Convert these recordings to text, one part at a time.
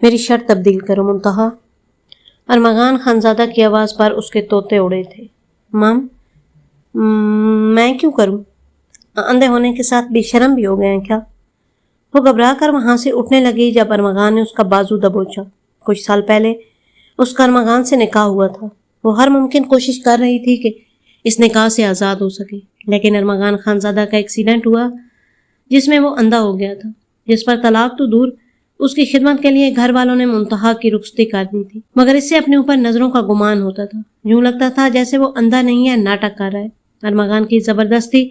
میری شرط تبدیل کرو منتہا۔ ارمغان خانزادہ کی آواز پر اس کے طوطے اڑے تھے۔ مام، میں کیوں کروں؟ اندھے ہونے کے ساتھ بے شرم بھی ہو گئے ہیں کیا؟ وہ گھبرا کر وہاں سے اٹھنے لگی جب ارمغان نے اس کا بازو دبوچا۔ کچھ سال پہلے اس کا ارمغان سے نکاح ہوا تھا۔ وہ ہر ممکن کوشش کر رہی تھی کہ اس نکاح سے آزاد ہو سکے، لیکن ارمغان خانزادہ کا ایکسیڈنٹ ہوا جس میں وہ اندھا ہو گیا تھا، جس پر طلاق تو دور، اس کی خدمت کے لیے گھر والوں نے منتہا کی رخصتی کر دی تھی، مگر اس سے اپنے اوپر نظروں کا گمان ہوتا تھا۔ یوں لگتا تھا جیسے وہ اندھا نہیں ہے، ناٹک کر رہا ہے۔ ارمغان کی زبردستی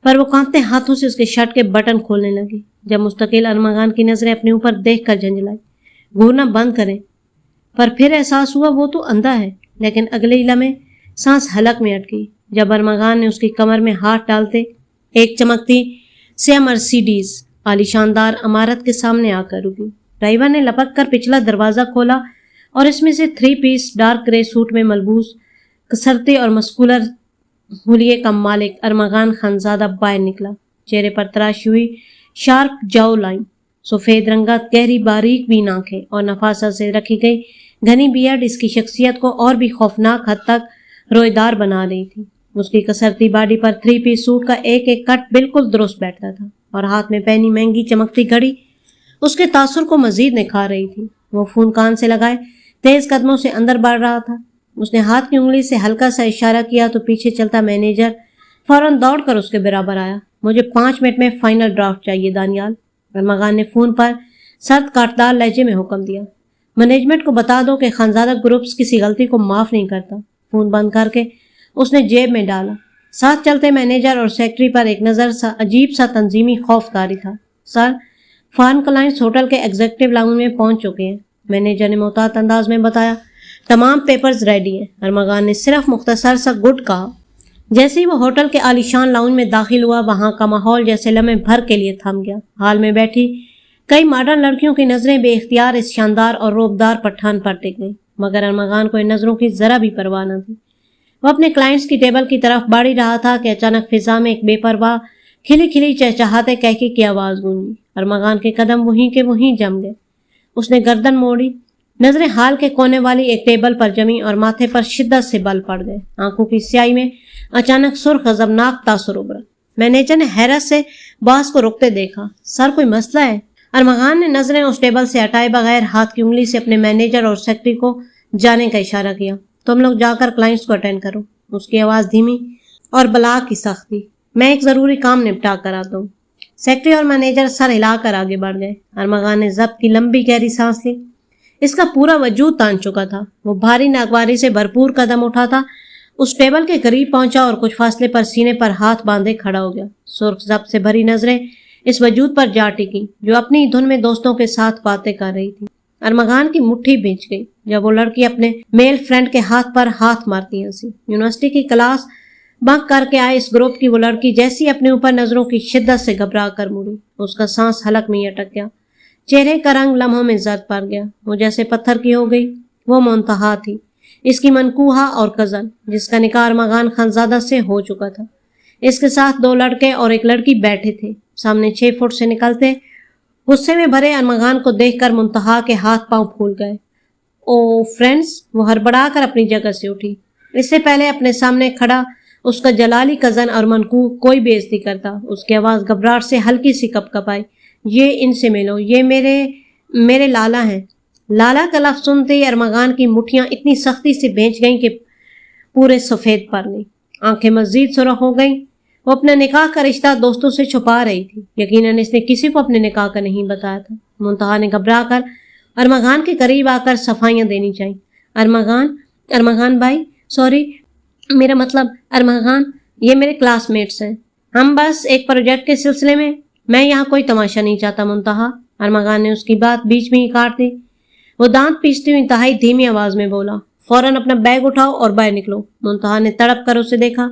پر وہ کانپتے ہاتھوں سے اس کے شرٹ کے بٹن کھولنے لگی۔ جب مستقل ارمغان کی نظریں اپنے اوپر دیکھ کر جھنجھلائی، گھورنا بند کریں، پر پھر احساس ہوا وہ تو اندھا ہے۔ لیکن اگلے لمحے سانس حلق میں اٹکی جب ارمغان نے اس کی کمر میں ہاتھ ڈالتے ایک چمکتی سیاہ مرسیڈیز عالی شاندار عمارت کے سامنے آ کر رکی۔ ڈرائیور نے لپک کر پچھلا دروازہ کھولا اور اس میں سے 3 پیس ڈارک گرے سوٹ میں ملبوس کسرتی اور مسکولر حلیے کا مالک ارمغان خانزادہ باہر نکلا۔ چہرے پر تراشی ہوئی شارپ جاؤ لائن، سفید رنگت، گہری باریک بین آنکھیں اور نفاست سے رکھی گئی گھنی بیئرڈ اس کی شخصیت کو اور بھی خوفناک حد تک روئیدار بنا رہی تھی۔ اس کی کسرتی باڈی پر 3 پیس سوٹ کا ایک ایک کٹ بالکل درست بیٹھتا تھا اور ہاتھ میں پہنی مہنگی چمکتی گھڑی اس کے تاثر کو مزید نکھار رہی تھی۔ وہ فون کان سے لگائے تیز قدموں سے اندر بڑھ رہا تھا۔ اس نے ہاتھ کی انگلی سے ہلکا سا اشارہ کیا تو پیچھے چلتا مینیجر فوراً دوڑ کر اس کے برابر آیا۔ مجھے 5 منٹ میں فائنل ڈرافٹ چاہیے دانیال، ارمغان نے فون پر سرد کاٹدار لہجے میں حکم دیا۔ مینجمنٹ کو بتا دو کہ خانزادہ گروپس کسی غلطی کو معاف نہیں کرتا۔ فون بند کر کے اس نے جیب میں ڈالا۔ ساتھ چلتے مینیجر اور سیکرٹری پر ایک نظر سا عجیب سا تنظیمی خوف طاری تھا۔ سر، فارن کلائنٹس ہوٹل کے ایگزیکٹو لاؤنج میں پہنچ چکے ہیں، مینیجر نے محتاط انداز میں بتایا۔ تمام پیپرز ریڈی ہیں، ارمغان نے صرف مختصر سا گڈ کہا۔ جیسے ہی وہ ہوٹل کے عالیشان لاؤنج میں داخل ہوا، وہاں کا ماحول جیسے لمحے بھر کے لیے تھم گیا۔ ہال میں بیٹھی کئی ماڈرن لڑکیوں کی نظریں بے اختیار اس شاندار اور روبدار پٹھان پر ٹک گئیں، مگر ارمغان کو ان نظروں کی ذرا بھی پرواہ نہ تھی۔ وہ اپنے کلائنٹس کی ٹیبل کی طرف بڑھ ہی رہا تھا کہ اچانک فضا میں ایک بے پرواہ کھلی کھلی چہچہاتے کہکے کی آواز گونجی۔ ارمغان کے قدم وہیں کے وہیں جم گئے۔ اس نے گردن موڑی، نظریں ہال کے کونے والی ایک ٹیبل پر جمی اور ماتھے پر شدت سے بل پڑ گئے۔ آنکھوں کی سیاہی میں اچانک سرخ غضبناک تاثر ابھرا۔ مینیجر نے حیرت سے باس کو رکتے دیکھا۔ سر، کوئی مسئلہ ہے؟ ارمغان نے نظریں اس ٹیبل سے ہٹائے بغیر ہاتھ کی انگلی سے اپنے مینیجر اور سیکرٹری کو جانے کا اشارہ کیا۔ تم لوگ جا کر کلائنٹس کو اٹینڈ کرو۔ اس کی آواز دھیمی اور بلا کی سخت تھی۔ میں ایک ضروری کام نپٹا کر آتا ہوں۔ سیکرٹری اور مینیجر سر ہلا کر آگے بڑھ گئے۔ ارمغان نے ضبط کی لمبی گہری سانس لی۔ اس کا پورا وجود تان چکا تھا۔ وہ بھاری ناگواری سے بھرپور قدم اٹھاتا اس ٹیبل کے قریب پہنچا اور کچھ فاصلے پر سینے پر ہاتھ باندھے کھڑا ہو گیا۔ سرخ ضبط سے بھری نظریں اس وجود پر جا ٹکی جو اپنی دھن میں دوستوں کے ساتھ باتیں کر رہی تھی۔ ارمغان کی مٹھی بھینچ گئی جب وہ لڑکی اپنے میل فرینڈ کے ہاتھ پر ہاتھ مارتی ہنسی۔ یونیورسٹی کی کلاس بنک کر کے آئے اس گروپ کی وہ لڑکی جیسی اپنے اوپر نظروں کی شدت سے گھبرا کر مڑی، اس کا سانس حلق میں اٹک گیا، چہرے کا رنگ لمحوں میں زرد پڑ گیا، وہ جیسے پتھر کی ہو گئی۔ وہ منتہا تھی، اس کی منکوہا اور کزن، جس کا نکاح ارمغان خانزادہ سے ہو چکا تھا۔ اس کے ساتھ 2 لڑکے اور ایک لڑکی بیٹھے تھے۔ سامنے 6 فٹ سے نکلتے غصے میں بھرے ارمغان کو دیکھ کر منتہا کے ہاتھ پاؤں پھول گئے۔ او فرینڈز، وہ ہڑبڑا کر اپنی جگہ سے اٹھی۔ اس سے پہلے اپنے سامنے کھڑا اس کا جلالی کزن اور منکوہ کوئی بے عزتی کرتا، اس کی آواز گھبراہٹ سے ہلکی سی کپکپائی۔ یہ ان سے ملو، یہ میرے لالا ہیں۔ لالا کا لفظ سنتے ہی ارمغان کی مٹھیاں اتنی سختی سے بھینچ گئیں کہ پورے سفید پر نہیں، آنکھیں مزید سرخ ہو گئیں۔ وہ اپنا نکاح کا رشتہ دوستوں سے چھپا رہی تھی، یقیناً اس نے کسی کو اپنے نکاح کا نہیں بتایا تھا۔ منتہا نے گھبرا کر ارمغان کے قریب آ کر صفائیاں دینی چاہییں۔ ارمغان بھائی، سوری، میرا مطلب ارمغان، یہ میرے کلاس میٹس ہیں، ہم بس ایک پروجیکٹ کے سلسلے میں یہاں کوئی تماشا نہیں چاہتا منتہا۔ ارمغان نے اس کی بات بیچ میں ہی کاٹ دی۔ وہ دانت پیستی ہوئی انتہائی دھیمی آواز میں بولا، فوراً اپنا بیگ اٹھاؤ اور باہر نکلو۔ منتہا نے تڑپ کر اسے دیکھا،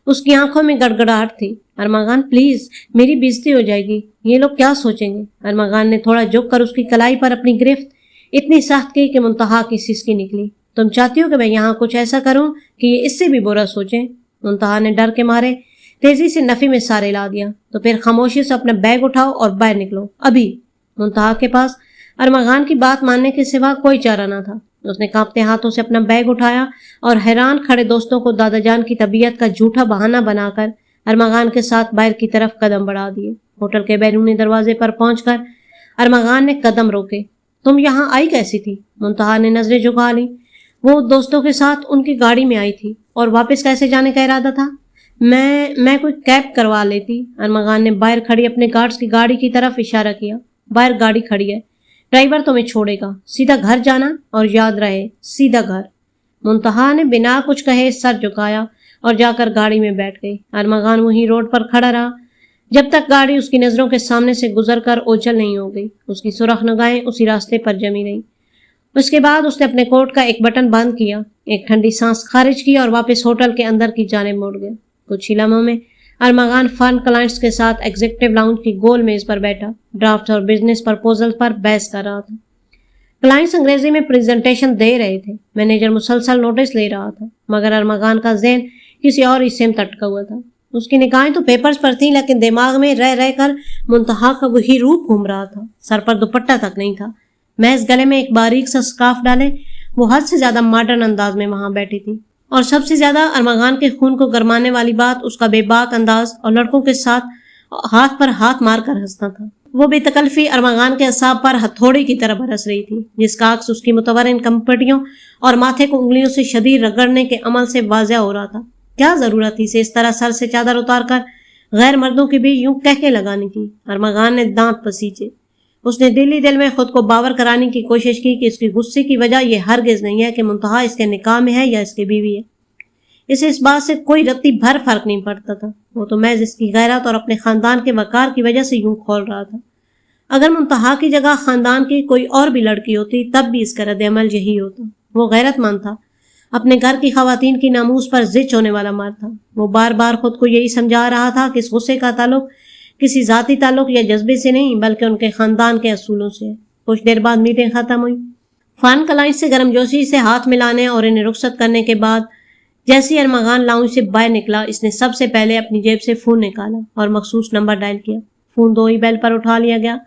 اس کی آنکھوں میں گڑگڑاہٹ تھی۔ ارمغان پلیز، میری بےعزتی ہو جائے گی، یہ لوگ کیا سوچیں گے؟ ارمغان نے تھوڑا جھک کر اس کی کلائی پر اپنی گرفت اتنی سخت کی کہ منتہا کی سسکی نکلی۔ تم چاہتی ہو کہ میں یہاں کچھ ایسا کروں کہ یہ اس سے بھی برا سوچیں؟ منتہا نے ڈر کے مارے تیزی سے نفی میں سارے لا دیا۔ تو پھر خاموشی سے اپنا بیگ اٹھاؤ اور باہر نکلو ابھی۔ منتہا کے پاس ارمغان کی بات ماننے کے سوا کوئی چارہ نہ تھا۔ اس نے کانپتے ہاتھوں سے اپنا بیگ اٹھایا اور حیران کھڑے دوستوں کو دادا جان کی طبیعت کا جھوٹا بہانہ بنا کر ارمغان کے ساتھ باہر کی طرف قدم بڑھا دیے۔ ہوٹل کے بیرونی دروازے پر پہنچ کر ارمغان نے قدم روکے۔ تم یہاں آئی کیسی تھی؟ منتہا نے نظریں جھکا لی۔ وہ دوستوں کے ساتھ ان کی گاڑی میں آئی تھی۔ اور واپس کیسے جانے کا ارادہ تھا؟ میں کوئی کیب کروا لیتی۔ ارمغان نے باہر کھڑی اپنے گارڈز کی گاڑی کی طرف اشارہ کیا۔ باہر گاڑی کھڑی ہے، ڈرائیور تمہیں چھوڑے گا، سیدھا گھر جانا اور یاد رہے سیدھا گھر۔ منتہا نے بنا کچھ کہے سر جھکایا اور جا کر گاڑی میں بیٹھ گئی۔ ارمغان وہیں روڈ پر کھڑا رہا جب تک گاڑی اس کی نظروں کے سامنے سے گزر کر اوجھل نہیں ہو گئی۔ اس کی سرخ نگاہیں اسی راستے پر جمی رہیں۔ اس کے بعد اس نے اپنے کوٹ کا ایک بٹن بند کیا، ایک ٹھنڈی سانس خارج کی اور واپس ہوٹل کے اندر کی جانب مڑ گیا۔ کچھ ہی لمحوں میں ارمغان فارن کلائنٹس کے ساتھ ایگزیکٹو لاؤنج کی گول میز پر بیٹھا ڈرافٹ اور بزنس پرپوزل پر بحث کر رہا تھا۔ کلائنٹس انگریزی میں پریزنٹیشن دے رہے تھے، مینیجر مسلسل نوٹس لے رہا تھا، مگر ارمغان کا ذہن کسی اور حصے میں اٹکا ہوا تھا۔ اس کی نگاہیں تو پیپرز پر تھیں، لیکن دماغ میں رہ رہ کر منتہا کا وہی روپ گھوم رہا تھا۔ سر پر دوپٹہ تک نہیں تھا، محض گلے میں ایک باریک سا سکارف ڈالے وہ حد سے زیادہ ماڈرن انداز میں وہاں بیٹھی تھی۔ اور سب سے زیادہ ارمغان کے خون کو گرمانے والی بات اس کا بے باک انداز اور لڑکوں کے ساتھ ہاتھ پر ہاتھ مار کر ہنسنا تھا۔ وہ بے تکلفی ارمغان کے اعصاب پر ہتھوڑی کی طرح برس رہی تھی، جس کا عکس اس کی متورن کمپٹیوں اور ماتھے کو انگلیوں سے شدید رگڑنے کے عمل سے واضح ہو رہا تھا۔ کیا ضرورت تھی اسے اس طرح سر سے چادر اتار کر غیر مردوں کی بھی یوں کہکے لگانے کی؟ ارمغان نے دانت پسیجے۔ اس نے دل ہی دل میں خود کو باور کرانے کی کوشش کی کہ اس کی غصے کی وجہ یہ ہرگز نہیں ہے کہ منتہا اس کے نکاح میں ہے یا اس کی بیوی ہے۔ اسے اس بات سے کوئی رتی بھر فرق نہیں پڑتا تھا، وہ تو محض اس کی غیرت اور اپنے خاندان کے وقار کی وجہ سے یوں کھول رہا تھا۔ اگر منتہا کی جگہ خاندان کی کوئی اور بھی لڑکی ہوتی تب بھی اس کا رد عمل یہی ہوتا۔ وہ غیرت مند تھا، اپنے گھر کی خواتین کی ناموس پر زچ ہونے والا مرد تھا۔ وہ بار بار خود کو یہی سمجھا رہا تھا کہ اس غصے کا تعلق کسی ذاتی تعلق یا جذبے سے نہیں بلکہ ان کے خاندان کے اصولوں سے ہے۔ کچھ دیر بعد میٹنگ ختم ہوئی۔ فارن کلائنٹ سے گرم جوشی سے ہاتھ ملانے اور انہیں رخصت کرنے کے بعد جیسے ارمغان لاؤنج سے باہر نکلا، اس نے سب سے پہلے اپنی جیب سے فون نکالا اور مخصوص نمبر ڈائل کیا۔ فون دو ہی بیل پر اٹھا لیا گیا۔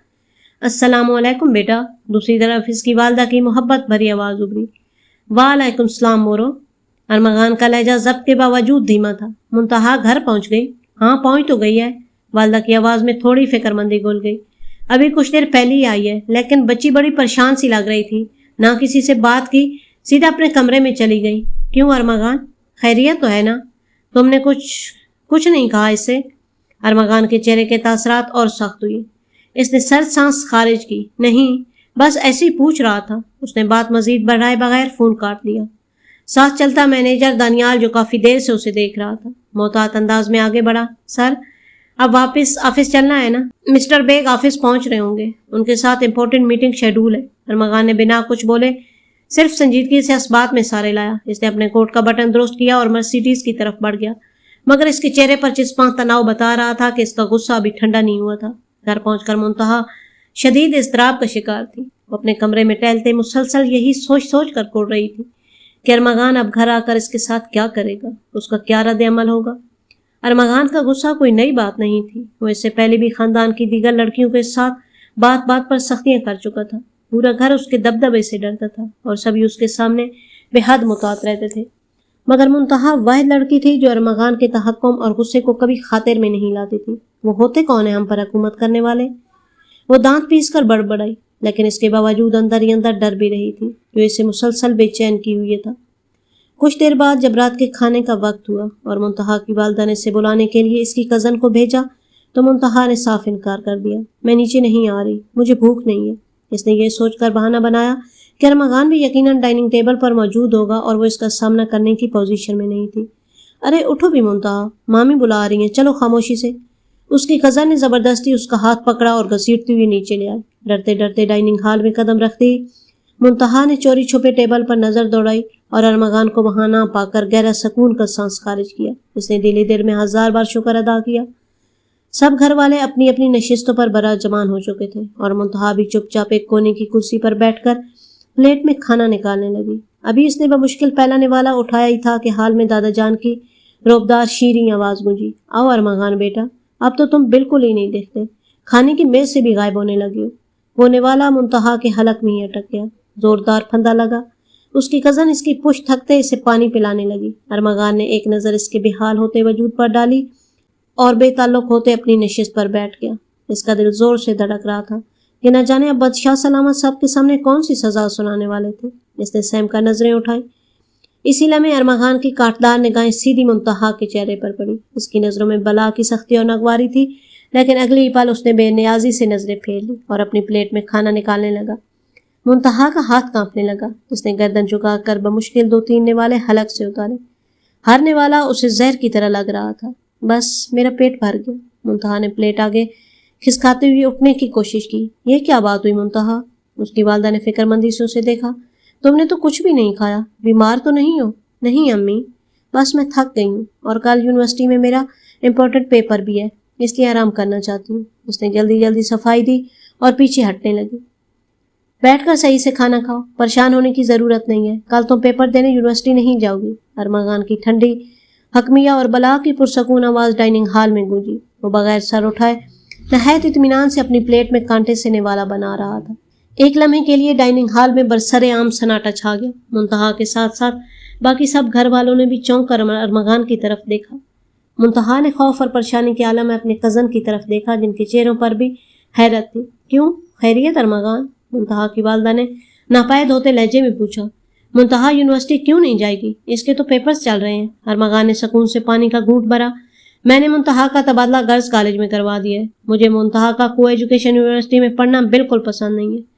السلام علیکم بیٹا، دوسری طرف اس کی والدہ کی محبت بھری آواز ابھری۔ وعلیکم السلام مورو۔ ارمغان کا لہجہ ضبط کے باوجود دھیما تھا۔ منتہا گھر پہنچ گئی؟ ہاں پہنچ تو گئی ہے۔ والدہ کی آواز میں تھوڑی فکر مندی گھل گئی۔ ابھی کچھ دیر پہلے ہی آئی ہے، لیکن بچی بڑی پریشان سی لگ رہی تھی، نہ کسی سے بات کی، سیدھا اپنے کمرے میں چلی گئی۔ کیوں ارمغان، خیریت تو ہے نا؟ تم نے کچھ نہیں کہا اس سے؟ ارمغان کے چہرے کے تاثرات اور سخت ہوئی۔ اس نے سرد سانس خارج کی۔ نہیں، بس ایسے ہی پوچھ رہا تھا۔ اس نے بات مزید بڑھائے بغیر فون کاٹ لیا۔ ساتھ چلتا مینیجر دانیال جو کافی دیر سے اسے دیکھ رہا تھا محتاط انداز میں آگے بڑھا۔ سر، اب واپس آفس چلنا ہے نا؟ مسٹر بیگ آفس پہنچ رہے ہوں گے، ان کے ساتھ امپورٹنٹ میٹنگ شیڈول ہے۔ ارمغان نے بنا کچھ بولے صرف سنجیدگی سے اس بات میں سارے لایا۔ اس نے اپنے کوٹ کا بٹن درست کیا اور مرسیڈیز کی طرف بڑھ گیا، مگر اس کے چہرے پر چسپاں تناؤ بتا رہا تھا کہ اس کا غصہ ابھی ٹھنڈا نہیں ہوا تھا۔ گھر پہنچ کر منتہا شدید اضطراب کا شکار تھی۔ وہ اپنے کمرے میں ٹہلتے مسلسل یہی سوچ کر کوڑ رہی تھی کہ ارمغان اب گھر آ کر اس کے ساتھ کیا کرے گا، اس کا کیا رد عمل ہوگا۔ ارمغان کا غصہ کوئی نئی بات نہیں تھی، وہ اس سے پہلے بھی خاندان کی دیگر لڑکیوں کے ساتھ بات بات پر سختیاں کر چکا تھا۔ پورا گھر اس کے دبدبے سے ڈرتا تھا اور سبھی اس کے سامنے بے حد محتاط رہتے تھے، مگر منتہا واحد لڑکی تھی جو ارمغان کے تحکم اور غصے کو کبھی خاطر میں نہیں لاتی تھی۔ وہ ہوتے کون ہیں ہم پر حکومت کرنے والے؟ وہ دانت پیس کر بڑبڑائی، لیکن اس کے باوجود اندر ہی اندر ڈر بھی رہی تھی جو اسے مسلسل بے چین کی ہوئی تھا۔ کچھ دیر بعد جب رات کے کھانے کا وقت ہوا اور منتہا کی والدہ نے اسے بلانے کے لیے اس کی کزن کو بھیجا تو منتہا نے صاف انکار کر دیا۔ میں نیچے نہیں آ رہی، مجھے بھوک نہیں ہے۔ اس نے یہ سوچ کر بہانہ بنایا کہ ارمغان بھی یقیناً ڈائننگ ٹیبل پر موجود ہوگا اور وہ اس کا سامنا کرنے کی پوزیشن میں نہیں تھی۔ ارے اٹھو بھی منتہا، مامی بلا رہی ہیں، چلو خاموشی سے۔ اس کی کزن نے زبردستی اس کا ہاتھ پکڑا اور گھسیٹتی ہوئی نیچے لے آئی۔ ڈرتے ڈرتے ڈائننگ ہال میں قدم رکھتے ہی منتہا نے چوری چھپے ٹیبل پر نظر دوڑائی اور ارمغان کو وہاں نہ پا کر گہرا سکون کا سانس خارج کیا۔ اس نے دلی دل میں 1000 بار شکر ادا کیا۔ سب گھر والے اپنی اپنی نشستوں پر براجمان ہو چکے تھے اور منتہا بھی چپ چاپ ایک کونے کی کرسی پر بیٹھ کر پلیٹ میں کھانا نکالنے لگی۔ ابھی اس نے بمشکل پھیلانے والا اٹھایا ہی تھا کہ حال میں دادا جان کی روبدار شیریں آواز گونجی۔ آؤ ارمغان بیٹا، اب تو تم بالکل ہی نہیں دیکھتے، کھانے کی میز سے بھی غائب ہونے لگی ہو۔ وہ نوالا منتہا کے حلق میں ہی اٹک گیا۔ زوردار پھندا لگا۔ اس کی کزن اس کی پشت تھکتے اسے پانی پلانے لگی۔ ارمغان نے ایک نظر اس کے بے حال ہوتے وجود پر ڈالی اور بے تعلق ہوتے اپنی نشست پر بیٹھ گیا۔ اس کا دل زور سے دھڑک رہا تھا کہ نہ جانے اب بادشاہ سلامت صاحب کے سامنے کون سی سزا سنانے والے تھے۔ اس نے سیم کا نظریں اٹھائی۔ اسی لمحے ارمغان کی کاٹدار نگاہیں سیدھی منتہا کے چہرے پر پڑی۔ اس کی نظروں میں بلا کی سختی اور ناگواری تھی، لیکن اگلی پل اس نے بے نیازی سے نظریں پھیر لی اور اپنی پلیٹ میں کھانا نکالنے لگا۔ منتہا کا ہاتھ کانپنے لگا۔ اس نے گردن جھکا کر بمشکل 2-3 نوالے حلق سے اتارے۔ ہر نوالا اسے زہر کی طرح لگ رہا تھا۔ بس میرا پیٹ بھر گیا۔ منتہا نے پلیٹ آگے کھسکاتے ہوئے اٹھنے کی کوشش کی۔ یہ کیا بات ہوئی منتہا؟ اس کی والدہ نے فکر مندی سے اسے دیکھا۔ تم نے تو کچھ بھی نہیں کھایا، بیمار تو نہیں ہو؟ نہیں امی، بس میں تھک گئی ہوں اور کل یونیورسٹی میں میرا امپورٹنٹ پیپر بھی ہے، اس لیے آرام کرنا چاہتی ہوں۔ اس نے جلدی جلدی صفائی دی اور پیچھے ہٹنے لگی۔ بیٹھ کر صحیح سے کھانا کھاؤ، پریشان ہونے کی ضرورت نہیں ہے، کل تم پیپر دینے یونیورسٹی نہیں جاؤ گی۔ ارمغان کی ٹھنڈی حکمیہ اور بلا کی پرسکون آواز ڈائننگ ہال میں گونجی۔ وہ بغیر سر اٹھائے نہایت اطمینان سے اپنی پلیٹ میں کانٹے سے نوالا بنا رہا تھا۔ ایک لمحے کے لیے ڈائننگ ہال میں برسر عام سناٹا چھا گیا۔ منتہا کے ساتھ ساتھ باقی سب گھر والوں نے بھی چونک کر ارمغان کی طرف دیکھا۔ منتہا نے خوف اور پریشانی کے عالم میں اپنے کزن کی طرف دیکھا، جن کے چہروں پر بھی حیرت تھی۔ کیوں؟ خیریت ارمغان؟ منتہا کی والدہ نے ناپید ہوتے لہجے میں پوچھا۔ منتہا یونیورسٹی کیوں نہیں جائے گی؟ اس کے تو پیپرز چل رہے ہیں۔ ارمغان نے سکون سے پانی کا گھونٹ بھرا۔ میں نے منتہا کا تبادلہ گرلز کالج میں کروا دیا ہے۔ مجھے منتہا کا کو ایجوکیشن یونیورسٹی میں پڑھنا بالکل پسند نہیں ہے۔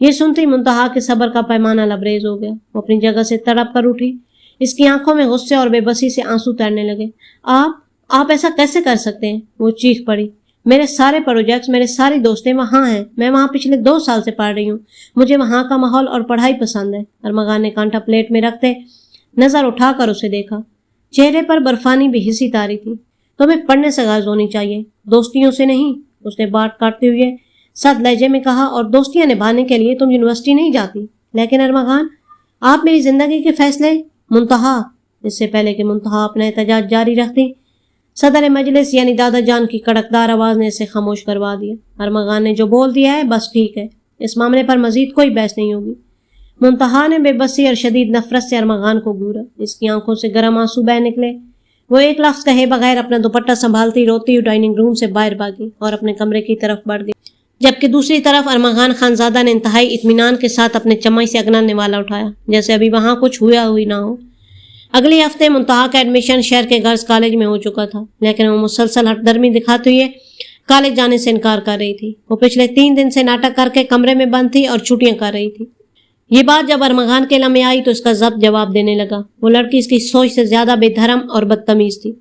یہ سنتے ہی منتہا کے صبر کا پیمانہ لبریز ہو گیا۔ وہ اپنی جگہ سے تڑپ کر اٹھی۔ اس کی آنکھوں میں غصے اور بے بسی سے آنسو تیرنے لگے۔ آپ ایسا کیسے کر سکتے ہیں؟ وہ چیخ پڑی۔ میرے سارے پروجیکٹس، میرے ساری دوستیں وہاں ہیں، میں وہاں پچھلے 2 سال سے پڑھ رہی ہوں، مجھے وہاں کا ماحول اور پڑھائی پسند ہے۔ ارمغان نے کانٹا پلیٹ میں رکھتے نظر اٹھا کر اسے دیکھا۔ چہرے پر برفانی بے حسی طاری تھی۔ تمہیں پڑھنے سے غرض ہونی چاہیے، دوستیوں سے نہیں، اس نے بات کاٹتے ہوئے سخت لہجے میں کہا، اور دوستیاں نبھانے کے لیے تم یونیورسٹی نہیں جاتی۔ لیکن ارمغان، آپ میری زندگی کے فیصلے۔ منتہا، اس سے پہلے کہ منتہا اپنا احتجاج جاری رکھتی، صدر مجلس یعنی دادا جان کی کڑکدار آواز نے اسے خاموش کروا دیا۔ ارمغان نے جو بول دیا ہے بس ٹھیک ہے، اس معاملے پر مزید کوئی بحث نہیں ہوگی۔ منتہا نے بے بسی اور شدید نفرت سے ارمغان کو گھورا۔ اس کی آنکھوں سے گرم آنسو بہہ نکلے۔ وہ ایک لفظ کہے بغیر اپنا دوپٹہ سنبھالتی روتی ہوئی ڈائننگ روم سے باہر بھاگی اور اپنے کمرے کی طرف بڑھ گئی، جبکہ دوسری طرف ارمغان خانزادہ نے انتہائی اطمینان کے ساتھ اپنے چمچ سے اگنا نوالا اٹھایا، جیسے ابھی وہاں کچھ ہوا ہوئی نہ ہو۔ اگلے ہفتے منتہا کا ایڈمیشن شہر کے گرلز کالج میں ہو چکا تھا، لیکن وہ مسلسل ہٹ درمی دکھاتے ہوئے کالج جانے سے انکار کر رہی تھی۔ وہ پچھلے 3 دن سے ناٹک کر کے کمرے میں بند تھی اور چھٹیاں کر رہی تھی۔ یہ بات جب ارمغان کے علم میں آئی تو اس کا ضبط جواب دینے لگا۔ وہ لڑکی اس کی سوچ سے زیادہ بے دھرم اور بدتمیز تھی۔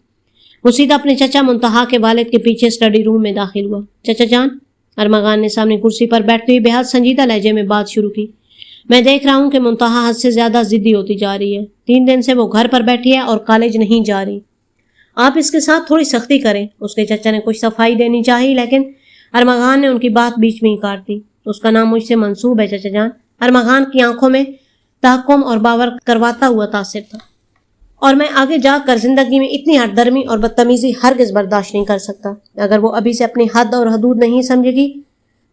وہ سیدھا اپنے چچا منتہا کے والد کے پیچھے اسٹڈی روم میں داخل ہوا۔ چچا جان، ارمغان نے سامنے کرسی پر بیٹھتے ہوئے بے حد سنجیدہ لہجے میں بات شروع کی، میں دیکھ رہا ہوں کہ منتہا حد سے زیادہ ضدی ہوتی جا رہی ہے۔ 3 دن سے وہ گھر پر بیٹھی ہے اور کالج نہیں جا رہی۔ آپ اس کے ساتھ تھوڑی سختی کریں۔ اس کے چچا نے کچھ صفائی دینی چاہی، لیکن ارمغان نے ان کی بات بیچ میں ہی کاٹ دی۔ اس کا نام مجھ سے منسوب ہے چچا جان۔ ارمغان کی آنکھوں میں تحکم اور باور کرواتا ہوا تاثر تھا، اور میں آگے جا کر زندگی میں اتنی ہٹ درمی اور بدتمیزی ہرگز برداشت نہیں کر سکتا۔ اگر وہ ابھی سے اپنی حد اور حدود نہیں سمجھے گی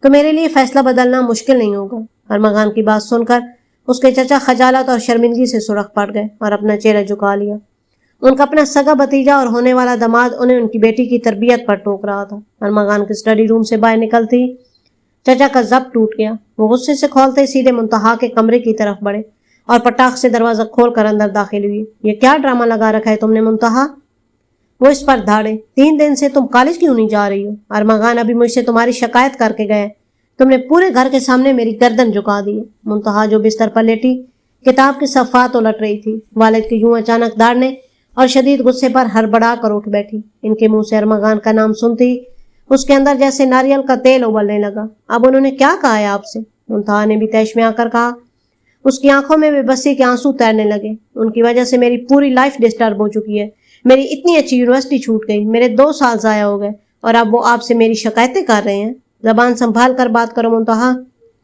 تو میرے لیے فیصلہ بدلنا مشکل نہیں ہوگا۔ ارمغان کی بات سن کر اس کے چچا خجالت اور شرمندگی سے سرخ پڑ گئے اور اپنا چہرہ جھکا لیا۔ ان کا اپنا سگا بھتیجا اور ہونے والا داماد انہیں ان کی بیٹی کی تربیت پر ٹوک رہا تھا۔ ارمغان کے اسٹڈی روم سے باہر نکلتی چچا کا ضبط ٹوٹ گیا۔ وہ غصے سے کھولتے سیدھے منتہا کے کمرے کی طرف بڑھے اور پٹاخ سے دروازہ کھول کر اندر داخل ہوئی۔ یہ کیا ڈرامہ لگا رکھا ہے تم نے منتہا؟ وہ اس پر دھاڑے، 3 دن سے تم کالج کیوں نہیں جا رہی ہو؟ ارمغان ابھی مجھ سے تمہاری شکایت کر کے گئے، تم نے پورے گھر کے سامنے میری گردن جھکا دی ہے۔ منتہا جو بستر پر لیٹی کتاب کے صفحات الٹ رہی تھی، والد کے یوں اچانک داڑنے اور شدید غصے پر ہڑبڑا کر اٹھ بیٹھی۔ ان کے منہ سے ارمغان کا نام سنتی اس کے اندر جیسے ناریل کا تیل ابلنے لگا۔ اب انہوں نے کیا کہا ہے آپ سے؟ منتہا نے بھی تیش میں آ کر کہا۔ اس کی آنکھوں میں بے بسی کے آنسو تیرنے لگے۔ ان کی وجہ سے میری پوری لائف ڈسٹرب ہو چکی ہے، میری اتنی اچھی یونیورسٹی چھوٹ گئی، میرے 2 سال ضائع ہو گئے، اور اب وہ آپ سے میری شکایتیں کر رہے ہیں۔ زبان سنبھال کر بات کرو منتہا۔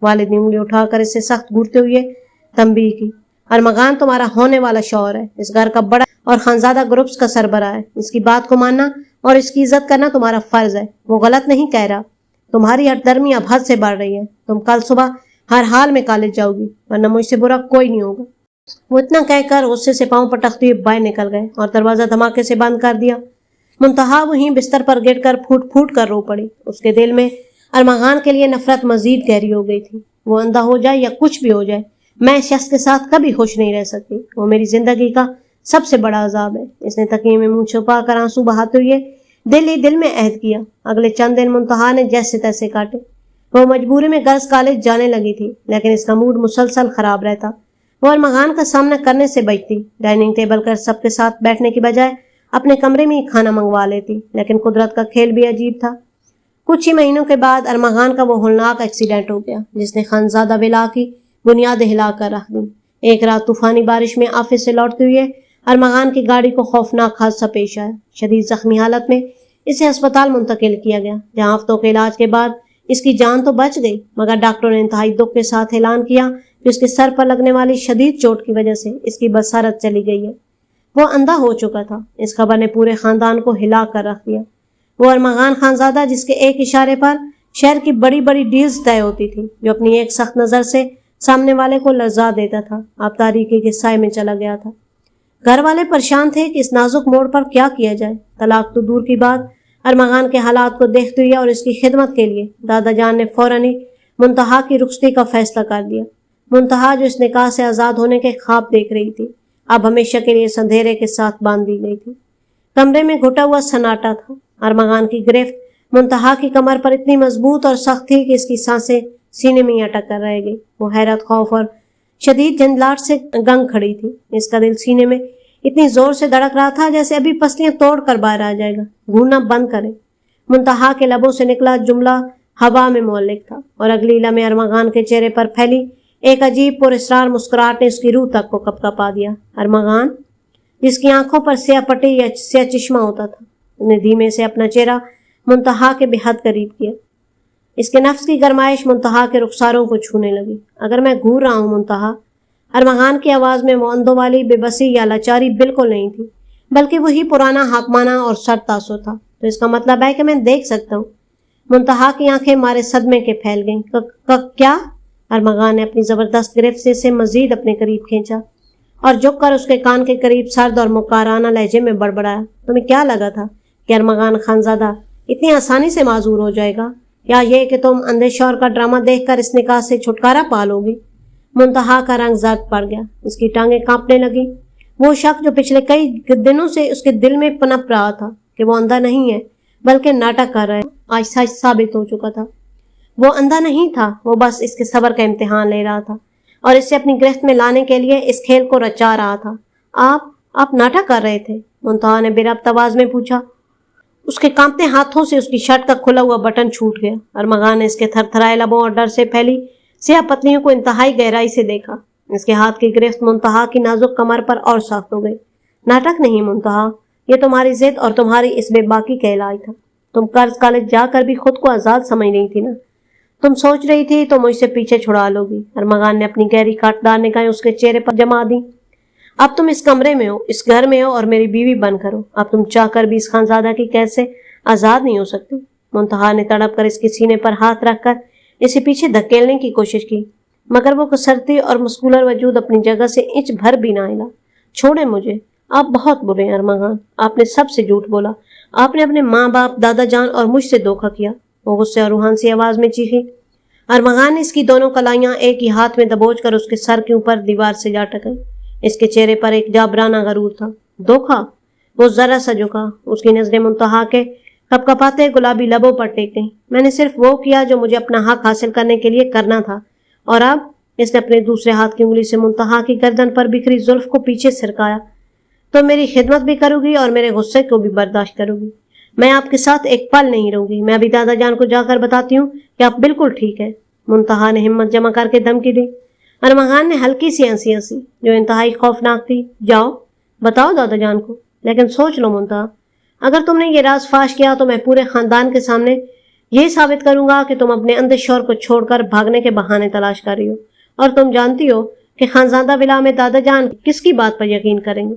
والد نے انگلی اٹھا کر اسے سخت گھورتے ہوئے تنبیہ کی۔ ارمغان تمہارا ہونے والا شوہر ہے، اس گھر کا بڑا اور خانزادہ گروپس کا سربراہ ہے، اس کی بات کو ماننا اور اس کی عزت کرنا تمہارا فرض ہے۔ وہ غلط نہیں کہہ رہا، تمہاری ہٹ درمی اب حد سے بڑھ رہی ہے. تم کل صبح ہر حال میں کالج جاؤ گی ورنہ مجھ سے برا کوئی نہیں ہوگا. وہ اتنا کہہ کر غصے سے پاؤں پٹکتے ہوئے باہر نکل گئے اور دروازہ دھماکے سے بند کر دیا. منتہا وہیں بستر پر گر کر پھوٹ پھوٹ کر رو پڑی. اس کے دل میں ارمغان کے لیے نفرت مزید گہری ہو گئی تھی. وہ اندھا ہو جائے یا کچھ بھی ہو جائے، میں اس شخص کے ساتھ کبھی خوش نہیں رہ سکتی. وہ میری زندگی کا سب سے بڑا عذاب ہے. اس نے تکیے میں منہ چھپا کر آنسو بہاتے ہوئے دل ہی دل میں عہد کیا. اگلے چند دن منتہا نے جیسے تیسے کاٹے. وہ مجبوری میں گرلز کالج جانے لگی تھی، لیکن اس کا موڈ مسلسل خراب رہتا. وہ ارمغان کا سامنا کرنے سے بچتی. ڈائننگ ٹیبل پر سب کے ساتھ بیٹھنے کی بجائے اپنے کمرے میں ہی کھانا منگوا لیتی. لیکن قدرت کا کھیل بھی عجیب تھا. کچھ ہی مہینوں کے بعد ارمغان کا وہ ہولناک ایکسیڈنٹ ہو گیا جس نے خانزادہ ولا کی بنیادیں ہلا کر رکھ دیں. ایک رات طوفانی بارش میں آفس سے لوٹتے ہوئے ارمغان کی گاڑی کو خوفناک حادثہ پیش آیا. شدید زخمی حالت میں اسے ہسپتال منتقل کیا گیا، جہاں ہفتوں کے علاج کے بعد اس کی جان تو بچ گئی، مگر ڈاکٹروں نے انتہائی دکھ کے ساتھ اعلان کیا کہ اس کے سر پر لگنے والی شدید چوٹ کی وجہ سے اس کی بصارت چلی گئی ہے. وہ اندھا ہو چکا تھا. اس خبر نے پورے خاندان کو ہلا کر رکھ دیا. وہ ارمغان خانزادہ جس کے ایک اشارے پر شہر کی بڑی بڑی ڈیلز طے ہوتی تھی، جو اپنی ایک سخت نظر سے سامنے والے کو لرزا دیتا تھا، اب تاریکی کے سائے میں چلا گیا تھا. گھر والے پریشان تھے کہ اس نازک موڑ پر کیا کیا جائے. طلاق تو دور کی بات، ارمغان کے حالات کو دیکھتے ہوئے اور اس کی خدمت کے لیے دادا جان نے فوراً ہی منتہا کی رخصتی کا فیصلہ کر دیا. منتہا جو اس نکاح سے آزاد ہونے کے خواب دیکھ رہی تھی، اب ہمیشہ کے لیے اندھیرے کے ساتھ باندھ دی گئی تھی. کمرے میں گھٹا ہوا سناٹا تھا. ارمغان کی گرفت منتہا کی کمر پر اتنی مضبوط اور سخت تھی کہ اس کی سانسیں سینے میں ہی اٹک کر رہ گئی. وہ حیرت، خوف اور شدید جھنجھلاہٹ سے گنگ کھڑی تھی. اس کا دل سینے میں اتنی زور سے دھڑک رہا تھا جیسے ابھی پسلیاں توڑ کر باہر آ جائے گا. گھورنا بند کرے. منتہا کے لبوں سے نکلا جملہ ہوا میں معلق تھا، اور اگلی لمحے ارمغان کے چہرے پر پھیلی ایک عجیب پر اسرار مسکراہٹ نے اس کی روح تک کو کپکپا دیا. ارمغان، جس کی آنکھوں پر سیاہ پٹی یا سیاہ چشمہ ہوتا تھا، نے دھیمے سے اپنا چہرہ منتہا کے بے حد قریب کیا. اس کے نفس کی گرمائش منتہا کے رخساروں کو چھونے لگی. اگر میں گھور رہا ہوں منتہا، ارمغان کی آواز میں وہ اندھوں والی بے بسی یا لاچاری بالکل نہیں تھی، بلکہ وہی پرانا حاکمانہ اور سر تاسو تھا. تو اس کا مطلب ہے کہ میں دیکھ سکتا ہوں. منتہا کی آنکھیں مارے صدمے کے پھیل گئیں. کیا؟ ارمغان نے اپنی زبردست گرفت سے اسے مزید اپنے قریب کھینچا اور جھک کر اس کے کان کے قریب سرد اور مکارانہ لہجے میں بڑبڑایا. تمہیں کیا لگا تھا کہ ارمغان خانزادہ اتنی آسانی سے معذور ہو جائے گا، یا یہ کہ تم اندھے شوہر کا ڈرامہ دیکھ کر اس نکاح سے چھٹکارا پا لو گی؟ منتہا کا رنگ زرد پڑ گیا. اس کی ٹانگیں کانپنے لگی. وہ شک جو پچھلے کئی دنوں سے اس کے دل میں پنپ رہا تھا کہ وہ اندھا نہیں ہے بلکہ ناٹک کر رہا ہے، آج سچ ثابت ہو چکا تھا. وہ اندھا نہیں تھا، وہ بس اس کے صبر کا امتحان لے رہا تھا اور اسے اپنی گرفت میں لانے کے لیے اس کھیل کو رچا رہا تھا. آپ ناٹک کر رہے تھے؟ منتہا نے بے ربط آواز میں پوچھا. اس کے کانپتے ہاتھوں سے اس کی شرٹ کا کھلا ہوا بٹن چھوٹ گیا. ارمغان نے اس کے تھر تھرائے لبوں اور ڈر سے پھیلی سیاہ پتلیوں کو انتہائی گہرائی سے دیکھا. اس کے ہاتھ کی گرفت منتہا کی نازک کمر پر اور سخت ہو گئی. ناٹک نہیں منتہا، یہ تمہاری ضد اور تمہاری اس بے باکی کا علاج تھا. تم گرلز کالج جا کر بھی خود کو آزاد سمجھ رہی تھی نا. تم سوچ رہی تھی تو مجھ سے پیچھے چھڑا لو گی. ارمغان نے اپنی گہری کاٹدار نگاہیں اس کے چہرے پر جما دی. اب تم اس کمرے میں ہو، اس گھر میں ہو اور میری بیوی بن کر ہو. اب تم چاہ کر بھی اس خانزادہ کی قید سے آزاد نہیں ہو سکتی. منتہا نے تڑپ کر اس کے سینے پر ہاتھ رکھ کر اسے پیچھے دھکیلنے کی کوشش کی، مگر وہ کسرتی اور مسکولر وجود اپنی جگہ سے انچ بھر بھی نہ ہلا. چھوڑے مجھے، آپ بہت برے ہیں ارمغان. آپ نے سب سے جھوٹ بولا. آپ نے اپنے ماں باپ، دادا جان اور مجھ سے دھوکہ کیا. وہ غصے اور روحان سی آواز میں چیخی. ارمغان نے اس کی دونوں کلائیاں ایک ہی ہاتھ میں دبوچ کر اس کے سر کے اوپر دیوار سے جا ٹکرائی. اس کے چہرے پر ایک جابرانہ غرور تھا. دھوکہ؟ وہ ذرا سا جھکا. اس کی نظریں منتہا کے کپکپاتے گلابی لبوں پر ٹیک گئیں. میں نے صرف وہ کیا جو مجھے اپنا حق حاصل کرنے کے لیے کرنا تھا. اور اب؟ اس نے اپنے دوسرے ہاتھ کی انگلی سے منتہا کی گردن پر بکھری زلف کو پیچھے سرکایا. تو میری خدمت بھی کرو گی اور میرے غصے کو بھی برداشت کرو گی. میں آپ کے ساتھ ایک پل نہیں رہوں گی. میں ابھی دادا جان کو جا کر بتاتی ہوں کہ آپ بالکل ٹھیک ہے. منتہا نے ہمت جمع کر کے دھمکی دی. ارمغان نے ہلکی سی ہنسی ہنسی جو انتہائی خوفناک تھی. جاؤ بتاؤ دادا جان کو، لیکن سوچ لو منتہا، اگر تم نے یہ راز فاش کیا تو میں پورے خاندان کے سامنے یہ ثابت کروں گا کہ تم اپنے اندھے شوہر کو چھوڑ کر بھاگنے کے بہانے تلاش کر رہی ہو. اور تم جانتی ہو کہ خانزادہ ولا میں دادا جان کس کی بات پر یقین کریں گے.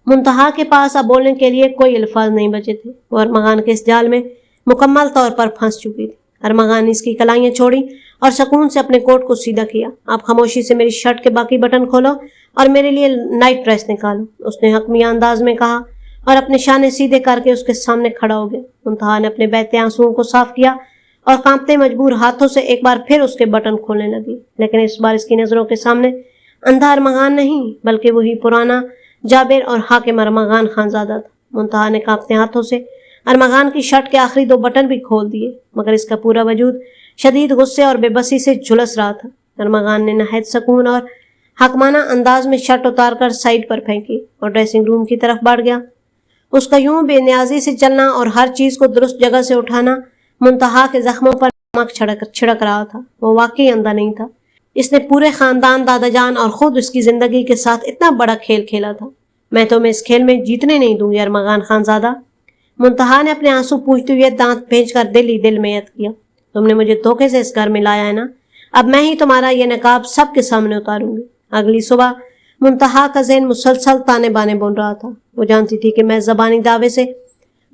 منتہا کے پاس اب بولنے کے لیے کوئی الفاظ نہیں بچے تھے. وہ ارمغان کے اس جال میں مکمل طور پر پھنس چکی تھی. ارمغان نے اس کی کلائیاں چھوڑی اور سکون سے اپنے کوٹ کو سیدھا کیا. آپ خاموشی سے میری شرٹ کے باقی بٹن کھولو اور میرے لیے نائٹ ڈریس نکالو، اس نے حکمیہ انداز میں کہا اور اپنے شانے سیدھے کر کے اس کے سامنے کھڑا ہو گیا. منتہا نے اپنے بہتے آنسوؤں کو صاف کیا اور کانپتے مجبور ہاتھوں سے ایک بار پھر اس کے بٹن کھولنے لگی، لیکن اس بار اس کی نظروں کے سامنے اندھا ارمغان نہیں بلکہ وہی پرانا جابر اور حاکم ارمغان خانزادہ تھا. منتہا نے کانپتے ہاتھوں سے ارمغان کی شرٹ کے آخری 2 بٹن بھی کھول دیے، مگر اس کا پورا وجود شدید غصے اور بے بسی سے جھلس رہا تھا. ارمغان نے نہایت سکون اور حکمانہ انداز میں شرٹ اتار کر سائڈ پر پھینکی اور ڈریسنگ روم کی طرف بڑھ گیا. اس کا یوں بے نیازی سے چلنا اور ہر چیز کو درست جگہ سے اٹھانا منتہا کے زخموں پر نمک چھڑک رہا تھا. وہ واقعی اندھا نہیں تھا. اس نے پورے خاندان، دادا جان اور خود اس کی زندگی کے ساتھ اتنا بڑا کھیل کھیلا تھا. میں تمہیں اس کھیل میں جیتنے نہیں دوں گی ارمغان خانزادہ. منتہا نے اپنے آنسو پوچھتے ہوئے دانت بھینچ کر دل ہی دل میں یت کیا. تم نے مجھے دھوکے سے اس گھر میں لایا ہے نا، اب میں ہی تمہارا یہ نقاب سب کے سامنے اتاروں گی. اگلی صبح منتہا کا ذہن مسلسل تانے بانے بن رہا تھا. وہ جانتی تھی کہ میں زبانی دعوے سے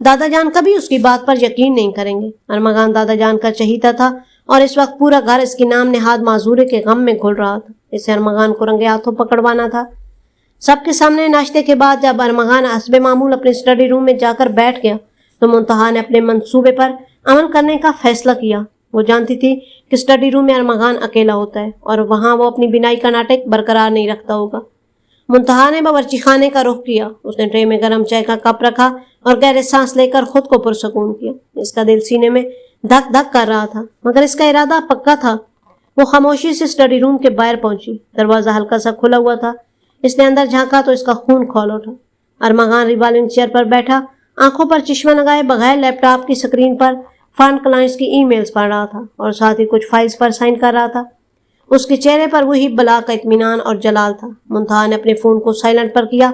دادا جان کبھی اس کی بات پر یقین نہیں کریں گے. ارمغان دادا جان کا چہیتا تھا اور اس وقت پورا گھر اس کی نام نہاد معذورے کے غم میں گھل رہا تھا. اسے ارمغان کو رنگے ہاتھوں پکڑوانا تھا. سب کے سامنے ناشتے کے بعد جب ارمغان حسب معمول اپنے اسٹڈی روم میں جا کر بیٹھ گیا تو منتہا نے اپنے منصوبے پر عمل کرنے کا فیصلہ کیا. وہ جانتی تھی کہ اسٹڈی روم میں ارمغان اکیلا ہوتا ہے اور وہاں وہ اپنی بینائی کا ناٹک برقرار نہیں رکھتا ہوگا. منتہا نے باورچی خانے کا رخ کیا. اس نے ٹرے میں گرم چائے کا کپ رکھا اور گہرے سانس لے کر خود کو پرسکون کیا. اس کا دل سینے میں دھک دھک کر رہا تھا مگر اس کا ارادہ پکا تھا. وہ خاموشی سے اسٹڈی روم کے باہر پہنچی. دروازہ ہلکا سا کھلا ہوا تھا. اس نے اندر جھانکا تو اس کا خون کھول اٹھا. ارمغان ریوالونگ چیئر پر بیٹھا آنکھوں پر چشمہ لگائے بغیر لیپ ٹاپ کی سکرین پر فنڈ کلائنٹس کی ای میلز پڑھ رہا تھا اور ساتھ ہی کچھ فائلز پر سائن کر رہا تھا. اس کے چہرے پر وہی بلا کا اطمینان اور جلال تھا. منتہا نے اپنے فون کو سائلنٹ پر کیا،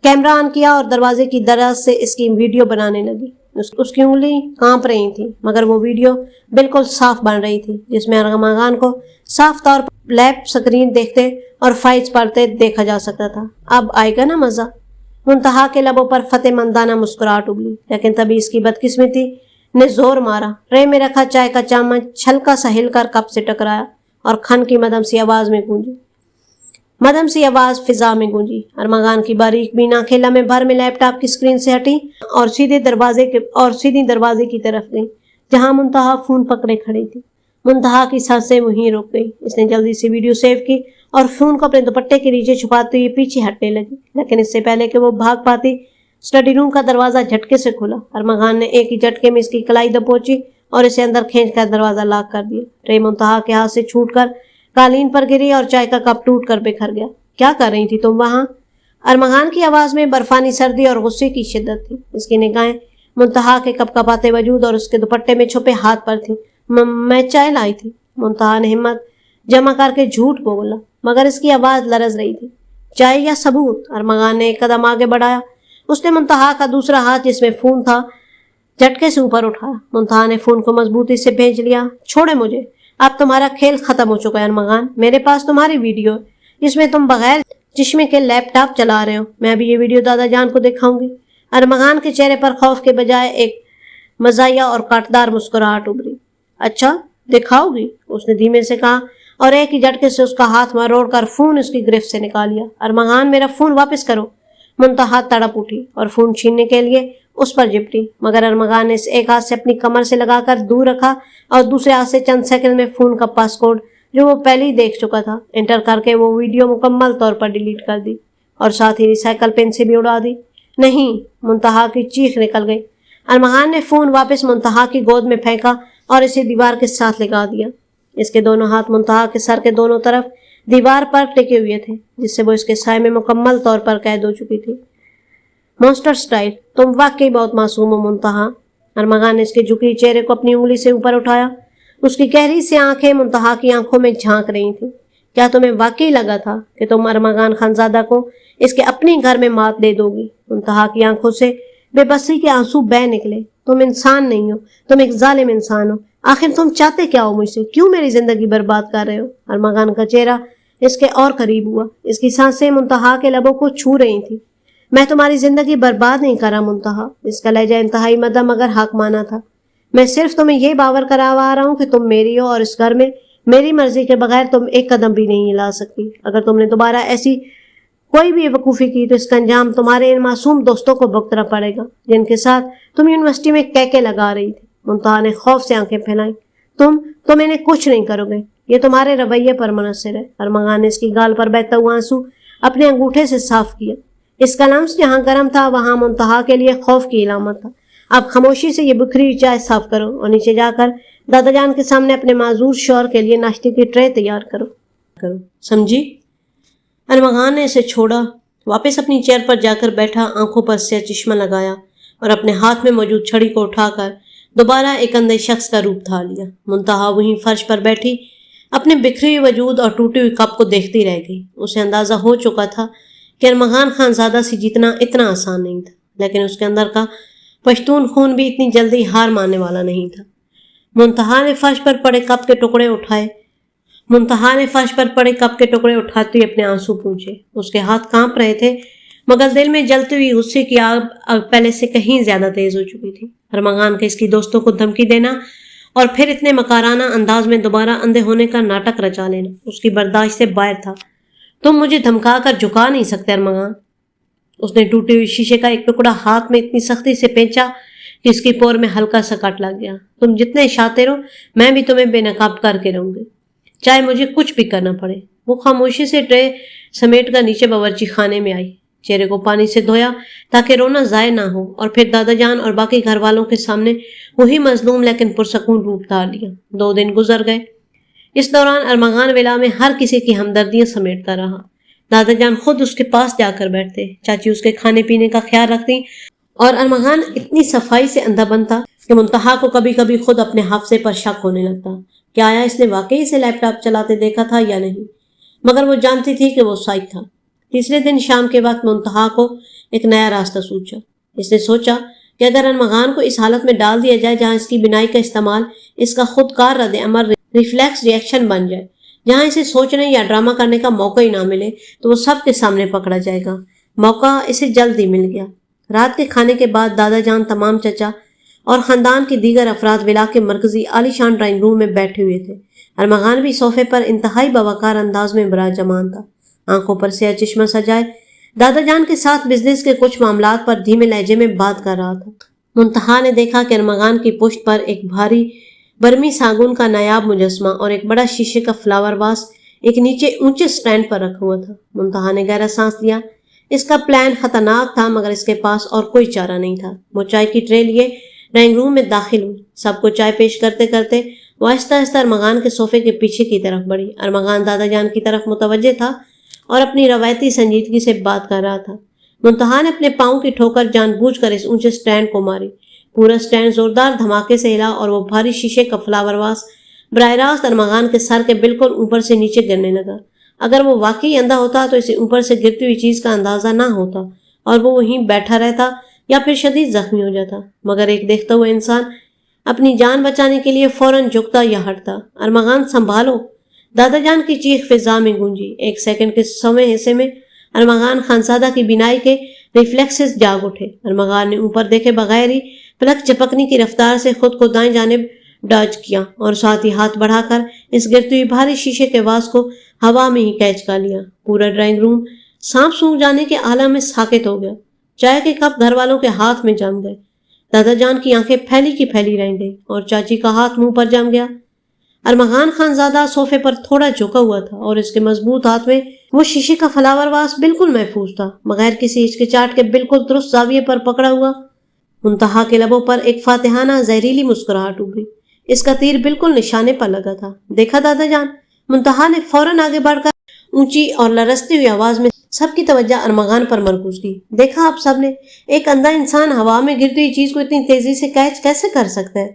کیمرہ آن کیا اور دروازے کی دراز سے اس کی ویڈیو بنانے لگی. اس کی انگلی کانپ رہی تھی مگر وہ ویڈیو بالکل صاف بن رہی تھی جس میں ارمغان کو صاف طور پر لیپ سکرین دیکھتے اور فائلز پڑھتے دیکھا جا سکتا تھا. اب آئے گا نا مزہ. منتہا کے لبوں پر فتح مندانہ مسکراہٹ ابلی، لیکن تبھی اس کی بدقسمتی نے زور مارا. ٹرے میں رکھا چائے کا چمچ چھلکا سا ہل کر کپ سے ٹکرایا اور کھن کی مدھم سی آواز فضا میں گونجی. ارمغان کی باریک بین آنکھیں لمحے بھر میں لیپ ٹاپ کی اسکرین سے ہٹی اور سیدھی دروازے کی طرف گئی جہاں منتہا فون پکڑے کھڑی تھی. منتہا کی سانسیں وہیں رک گئی. اس نے جلدی سے ویڈیو سیو کی اور فون کو اپنے دوپٹے کے نیچے چھپاتے ہوئے پیچھے ہٹنے لگی، لیکن اس سے پہلے کہ وہ بھاگ پاتی اسٹڈی روم کا دروازہ جھٹکے سے کھلا. ارمغان نے ایک ہی جھٹکے میں اس کی کلائی دبوچی اور اسے اندر کھینچ کر دروازہ لاک کر دیا. ٹرے منتہا کے ہاتھ سے چھوٹ کر قالین پر گری اور چائے کا کپ ٹوٹ کر بکھر گیا. کیا کر رہی تھی تم وہاں؟ ارمغان کی آواز میں برفانی سردی اور غصے کی شدت تھی. اس کی نگاہیں منتہا کے کپ کپاتے وجود اور اس کے دوپٹے میں چھپے ہاتھ پر تھی. میں چائے لائی تھی. منتہا نے ہمت جمع کر کے جھوٹ بولا مگر اس کی آواز لرز رہی تھی. چائے یا ثبوت؟ ارمغان نے ایک قدم آگے بڑھایا. اس نے منتہا کا دوسرا ہاتھ جس میں فون تھا جھٹکے سے اوپر اٹھایا. منتہا نے فون کو مضبوطی سے بھیج لیا. چھوڑے مجھے، اب تمہارا کھیل ختم ہو چکا ہے ارمغان. میرے پاس تمہاری ویڈیو ہے جس میں تم بغیر چشمے کے لیپ ٹاپ چلا رہے ہو. میں ابھی یہ ویڈیو دادا جان کو دکھاؤں گی. ارمغان کے چہرے پر خوف کے بجائے ایک مزاحیہ اور کاٹدار مسکراہٹ ابھری. اچھا دکھاؤ گی؟ اس نے دھیمے سے کہا اور ایک ہی جھٹکے سے اس کا ہاتھ مروڑ کر فون اس کی گرفت سے نکال لیا. ارمغان میرا فون واپس کرو. منتہا تڑپ اٹھی اور فون چھیننے کے لیے اس پر جپٹی مگر ارمغان نے ایک ہاتھ سے اپنی کمر سے لگا کر دور رکھا اور دوسرے ہاتھ سے چند سیکنڈ میں فون کا پاس کوڈ جو وہ پہلے ہی دیکھ چکا تھا انٹر کر کے وہ ویڈیو مکمل طور پر ڈیلیٹ کر دی اور ساتھ ہی ریسائیکل پین سے بھی اڑا دی. نہیں! منتہا کی چیخ نکل گئی. ارمغان نے فون واپس منتہا کی گود میں پھینکا اور اسے دیوار کے ساتھ لگا دیا. اس کے دونوں ہاتھ منتہا کے سر کے دونوں طرف دیوار پر ٹکے ہوئے تھے جس سے وہ اس کے سائے میں مکمل طور پر قید ہو چکی تھی. مونسٹر سٹائل، تم واقعی بہت معصوم ہو منتہا. ارمغان نے اس کے جھکی چہرے کو اپنی انگلی سے اوپر اٹھایا. اس کی گہری سی آنکھیں منتہا کی آنکھوں میں جھانک رہی تھیں. کیا تمہیں واقعی لگا تھا کہ تم ارمغان خانزادہ کو اس کے اپنے گھر میں مات دے دو گی؟ منتہا کی آنکھوں سے بے بسی کے آنسو بہہ نکلے. تم انسان نہیں ہو، تم ایک ظالم انسان ہو. آخر تم چاہتے کیا ہو مجھ سے؟ کیوں میری زندگی برباد کر رہے ہو؟ ارمغان کا چہرہ اس کے اور قریب ہوا. اس کی سانسیں منتہا کے لبوں کو چھو رہی تھی. میں تمہاری زندگی برباد نہیں کر رہا منتہا. اس کا لہجہ انتہائی مدھم مگر حاکمانہ تھا. میں صرف تمہیں یہ باور کروا رہا ہوں کہ تم میری ہو اور اس گھر میں میری مرضی کے بغیر تم ایک قدم بھی نہیں ہلا سکتی۔ اگر تم نے دوبارہ ایسی کوئی بھی وقوفی کی تو اس کا انجام تمہارے ان معصوم دوستوں کو بھگتنا پڑے گا جن کے ساتھ تم یونیورسٹی میں کہکے لگا رہی تھی۔ منتہا نے خوف سے آنکھیں پھیلائیں۔ تم انہیں کچھ نہیں کرو گے، یہ تمہارے رویے پر منحصر ہے۔ ارمغان نے اس کی گال پر بہتا ہوا آنسو اپنے انگوٹھے سے صاف کیا۔ اس کا لمس جہاں گرم تھا وہاں منتہا کے لیے خوف کی علامت تھا۔ اب خاموشی سے یہ بکھری ہوئی چائے صاف کرو اور نیچے جا کر دادا جان کے سامنے اپنے معذور شوہر کے لیے ناشتے کی ٹرے تیار کرو، سمجھی؟ ارمغان نے اسے چھوڑا، واپس اپنی چیئر پر جا کر بیٹھا، آنکھوں پر سیاہ چشمہ لگایا اور اپنے ہاتھ میں موجود چھڑی کو اٹھا کر دوبارہ ایک اندھے شخص کا روپ دھار لیا۔ منتہا وہیں فرش پر بیٹھی اپنے بکھری ہوئی وجود اور ٹوٹی ہوئی کپ کو دیکھتی رہ گئی۔ اسے اندازہ ہو چکا تھا کہ ارمغان خانزادہ سے جیتنا اتنا آسان نہیں تھا، لیکن اس کے اندر کا پشتون خون بھی اتنی جلدی ہار ماننے والا نہیں تھا۔ منتہا نے فرش پر پڑے کپ کے ٹکڑے اٹھاتے ہوئے اپنے آنسو پوچھے۔ اس کے ہاتھ کانپ رہے تھے مگر دل میں جلتی ہوئی غصے کی آگ پہلے سے کہیں زیادہ تیز ہو چکی تھی۔ ارمغان کے اس کی دوستوں کو دھمکی دینا اور پھر اتنے مکارانہ انداز میں دوبارہ اندھے ہونے کا ناٹک رچا لینا اس کی برداشت سے باہر تھا۔ تم مجھے دھمکا کر جھکا نہیں سکتے ارمغان۔ اس نے ٹوٹی ہوئی شیشے کا ایک ٹکڑا ہاتھ میں اتنی سختی سے پینچا کہ اس کی پور میں ہلکا سا کٹ لگ گیا۔ تم جتنے شاطر ہو میں بھی تمہیں بے نقاب کر کے رہوں گی، چاہے مجھے کچھ بھی کرنا پڑے۔ وہ خاموشی سے ٹرے سمیٹ کر نیچے باورچی خانے میں آئی، چہرے کو پانی سے دھویا تاکہ رونا ضائع نہ ہو، اور پھر دادا جان اور باقی گھر والوں کے سامنے وہی مظلوم لیکن پرسکون روپ دھار لیا۔ 2 دن گزر گئے۔ اس دوران ارمغان ولا میں ہر کسی کی ہمدردیاں سمیٹتا رہا۔ دادا جان خود اس کے پاس جا کر بیٹھتے، چاچی اس کے کھانے پینے کا خیال رکھتی اور ارمغان اتنی صفائی سے اندھا بنتا کہ منتہا کو کبھی کبھی خود اپنے حافظے پر شک ہونے لگتا کہ آیا اس نے واقعی اسے لیپ ٹاپ چلاتے دیکھا تھا یا نہیں، مگر وہ جانتی تھی کہ وہ سائیک تھا۔ تیسرے دن شام کے وقت منتہا کو ایک نیا راستہ سوچا۔ اس نے سوچا کہ اگر ارمغان کو اس حالت میں ڈال دیا جائے جہاں اس کی بینائی کا استعمال اس کا خودکار رد عمل ریفلیکس ری ایکشن بن جائے، جہاں اسے سوچنے یا ڈرامہ کرنے کا موقع ہی نہ ملے، تو وہ سب کے سامنے پکڑا جائے گا۔ موقع اسے جلد ہی مل گیا۔ رات کے کھانے کے بعد دادا جان، تمام چچا اور خاندان کے دیگر افراد ولا کے مرکزی عالی شان ڈرائنگ روم میں بیٹھے ہوئے تھے۔ ارمغان بھی صوفے پر انتہائی باوقار انداز میں براجمان تھا، آنکھوں پر سیاہ چشمہ سجائے دادا جان کے ساتھ بزنس کے کچھ معاملات پر دھیمے لہجے میں بات کر رہا تھا۔ منتہا نے دیکھا کہ ارمغان کی پشت پر ایک بھاری برمی ساگون کا نایاب مجسمہ اور ایک بڑا شیشے کا فلاور واس ایک نیچے اونچے سٹینڈ پر رکھا ہوا تھا۔ منتہا نے گہرا سانس لیا۔ اس کا پلان خطرناک تھا مگر اس کے پاس اور کوئی چارہ نہیں تھا۔ وہ چائے کی ٹرے لیے ڈرائنگ روم میں داخل ہوئی۔ سب کو چائے پیش کرتے کرتے وہ آہستہ آہستہ ارمغان کے صوفے کے پیچھے کی طرف بڑھی۔ ارمغان دادا جان کی طرف متوجہ تھا اور اپنی روایتی سنجیدگی سے بات کر رہا تھا۔ منتہا نے اپنے پاؤں کی ٹھوکر جان بوجھ کر اس اونچے سٹینڈ کو ماری۔ پورا سٹینڈ زوردار دھماکے سے ہلا اور وہ بھاری شیشے کا فلاور واس براہ راست ارمغان کے سر کے بالکل اوپر سے نیچے گرنے لگا۔ اگر وہ واقعی اندھا ہوتا تو اسے اوپر سے گرتی ہوئی چیز کا اندازہ نہ ہوتا اور وہ وہیں بیٹھا رہتا یا پھر شدید زخمی ہو جاتا، مگر ایک دیکھتا ہوا انسان اپنی جان بچانے کے لیے فوراً جھکتا یا ہٹتا۔ ارمغان سنبھالو! دادا جان کی چیخ فضا میں گونجی۔ 1 سیکنڈ کے 100ویں حصے میں ارمغان خانزادہ کی بینائی کے ریفلیکسز جاگ اٹھے۔ ارمغان نے اوپر دیکھے بغیر ہی پلک جھپکنے کی رفتار سے خود کو دائیں جانب ڈاج کیا اور ساتھ ہی ہاتھ بڑھا کر اس گرتی ہوئی بھاری شیشے کے واس کو ہوا میں ہی کیچ کر لیا۔ پورا ڈرائنگ روم سانپ سونگ جانے کے عالم میں ساکت ہو گیا۔ چائے کے کپ گھر والوں کے ہاتھ میں جم گئے۔ دادا جان کی آنکھیں پھیلی کی پھیلی رہ گئی اور چاچی کا ہاتھ منہ پر جم گیا۔ ارمغان خانزادہ صوفے پر تھوڑا جھکا ہوا تھا اور اس کے مضبوط ہاتھ میں وہ شیشے کا فلاور واس بالکل محفوظ تھا، بغیر کسی ہچکچاہٹ کے بالکل درست زاویے پر پکڑا ہوا۔ منتہا کے لبوں پر ایک فاتحانہ زہریلی مسکراہٹ ابھری۔ اس کا تیر بالکل نشانے پر لگا تھا۔ دیکھا دادا جان؟ منتہا نے فوراً آگے بڑھ کر اونچی اور لرزتی ہوئی آواز میں سب کی توجہ ارمغان پر مرکوز کی۔ دیکھا آپ سب نے؟ ایک اندھا انسان ہوا میں گرتی ہوئی چیز کو اتنی تیزی سے کیچ کیسے کر سکتا ہے،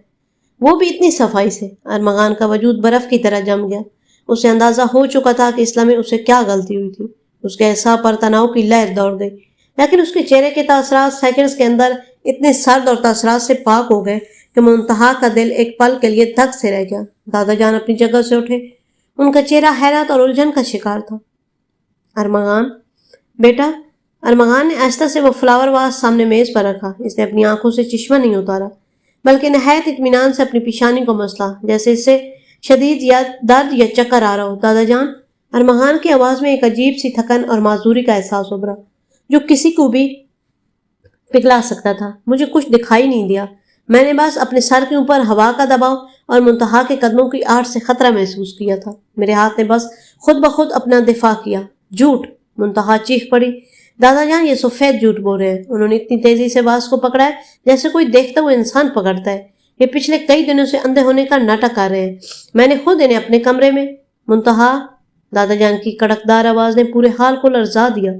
وہ بھی اتنی صفائی سے؟ ارمغان کا وجود برف کی طرح جم گیا۔ اسے اندازہ ہو چکا تھا کہ اس لمحے اسے کیا غلطی ہوئی تھی۔ اس کے اعصاب پر تناؤ کی لہر دوڑ گئی، لیکن اس کے چہرے کے تاثرات سیکنڈز کے اندر اتنے سرد اور تاثرات سے پاک ہو گئے کہ منتہا کا دل ایک پل کے لیے دھک سے رہ گیا۔ دادا جان اپنی جگہ سے اٹھے، ان کا چہرہ حیرت اور الجھن کا شکار تھا۔ ارمغان بیٹا! ارمغان نے آہستہ سے وہ فلاور واس سامنے میز پر رکھا۔ اس نے اپنی آنکھوں سے چشمہ نہیں اتارا، بلکہ نہایت اطمینان سے اپنی پیشانی کو مسلا، جیسے اس سے شدید یا درد یا چکر آ رہا ہو۔ دادا جان، ارمغان کی آواز میں ایک عجیب سی تھکن اور معذوری کا احساس ابھرا جو کسی کو بھی پگھلا سکتا تھا۔ مجھے کچھ دکھائی نہیں دیا، میں نے بس اپنے سر کے اوپر ہوا کا دباؤ اور منتہا کے قدموں کی آہٹ سے خطرہ محسوس کیا تھا۔ میرے ہاتھ نے بس خود بخود اپنا دفاع کیا۔ جھوٹ! منتہا چیخ پڑی۔ دادا جان، یہ سفید جھوٹ بول رہے ہیں۔ انہوں نے اتنی تیزی سے باز کو پکڑا ہے جیسے کوئی دیکھتا ہوا انسان پکڑتا ہے۔ یہ پچھلے کئی دنوں سے اندھے ہونے کا ناٹک کر رہے ہیں۔ میں نے خود انہیں اپنے کمرے میں… منتہا! دادا جان کی کڑکدار آواز نے پورے حال کو لرزا دیا۔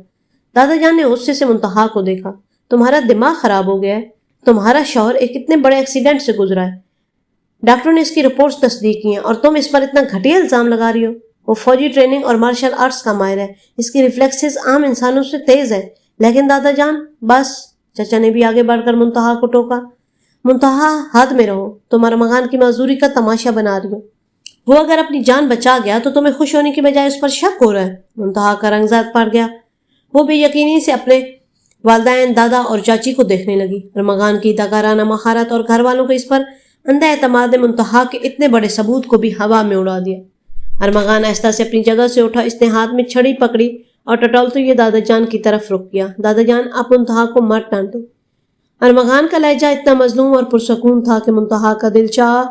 دادا جان نے غصے سے منتہا کو دیکھا۔ تمہارا دماغ خراب ہو گیا ہے؟ تمہارا شوہر ایک اتنے بڑے ایکسیڈنٹ سے گزرا ہے، ڈاکٹروں نے اس کی رپورٹس تصدیق کی ہیں، اور تم اس پر اتنا گھٹیا الزام لگا رہی ہو۔ وہ فوجی ٹریننگ اور مارشل آرٹس کا ماہر ہے، اس کی ریفلیکسز عام انسانوں سے تیز ہے۔ لیکن دادا جان… بس! چچا نے بھی آگے بڑھ کر منتہا کو ٹوکا۔ منتہا، حد میں رہو، تم ارمغان کی معذوری کا تماشا بنا رہی ہو۔ وہ اگر اپنی جان بچا گیا تو تمہیں خوش ہونے کی بجائے اس پر شک ہو رہا ہے۔ منتہا کا رنگ زرد پڑ گیا۔ وہ بے یقینی سے اپنے والدین، دادا اور چاچی کو دیکھنے لگی۔ ارمغان کی اداکارانہ مہارت اور گھر والوں کو اس پر اندھا اعتماد نے منتہا کے اتنے بڑے ثبوت کو بھی ہوا میں اڑا دیا۔ ارمغان آہستہ سے اپنی جگہ سے اٹھا، اس نے ہاتھ میں چھڑی پکڑی اور ٹٹولتے ہوئے دادا جان کی طرف رخ کیا۔ دادا جان، آپ منتہا کو مت ڈانٹیں۔ ارمغان کا لہجہ اتنا مظلوم اور پرسکون تھا کہ منتہا کا دل چاہا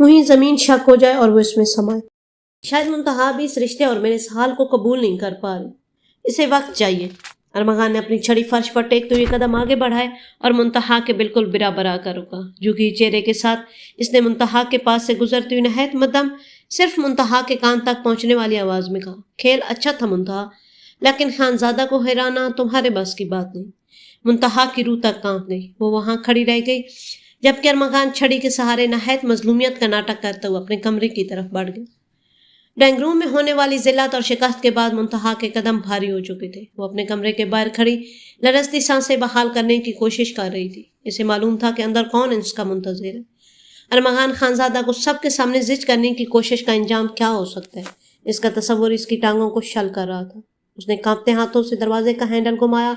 وہیں زمین شک ہو جائے اور وہ اس میں سمائے۔ شاید منتہا بھی اس رشتے اور میرے اس حال کو قبول نہیں کر پا رہی، اسے وقت چاہیے۔ ارمغان نے اپنی چھڑی فرش پر ٹیکتے ہوئے قدم آگے بڑھائے اور منتہا کے بالکل برابر آ کر رکا۔ جھکی چہرے کے ساتھ اس نے منتہا کے پاس سے گزرتی ہوئی نہایت مدھم، صرف منتہا کے کان تک پہنچنے والی آواز میں کہا، کھیل اچھا تھا منتہا، لیکن خانزادہ کو ہرانا تمہارے بس کی بات نہیں۔ منتہا کی روح تک کانپ گئی، وہ وہاں کھڑی رہ گئی، جبکہ ارمغان چھڑی کے سہارے نہایت مظلومیت کا ناٹک کرتے ہوئے اپنے کمرے کی طرف بڑھ گیا۔ ڈرائنگ روم میں ہونے والی ذلت اور شکست کے بعد منتہا کے قدم بھاری ہو چکے تھے۔ وہ اپنے کمرے کے باہر کھڑی لرزتی سانسیں بحال کرنے کی کوشش کر رہی تھی۔ اسے معلوم تھا کہ اندر کون اس کا منتظر ہے۔ ارمغان خانزادہ کو سب کے سامنے زچ کرنے کی کوشش کا انجام کیا ہو سکتا ہے؟ اس کا تصور اس کی ٹانگوں کو شل کر رہا تھا۔ اس نے کانپتے ہاتھوں سے دروازے کا ہینڈل گھمایا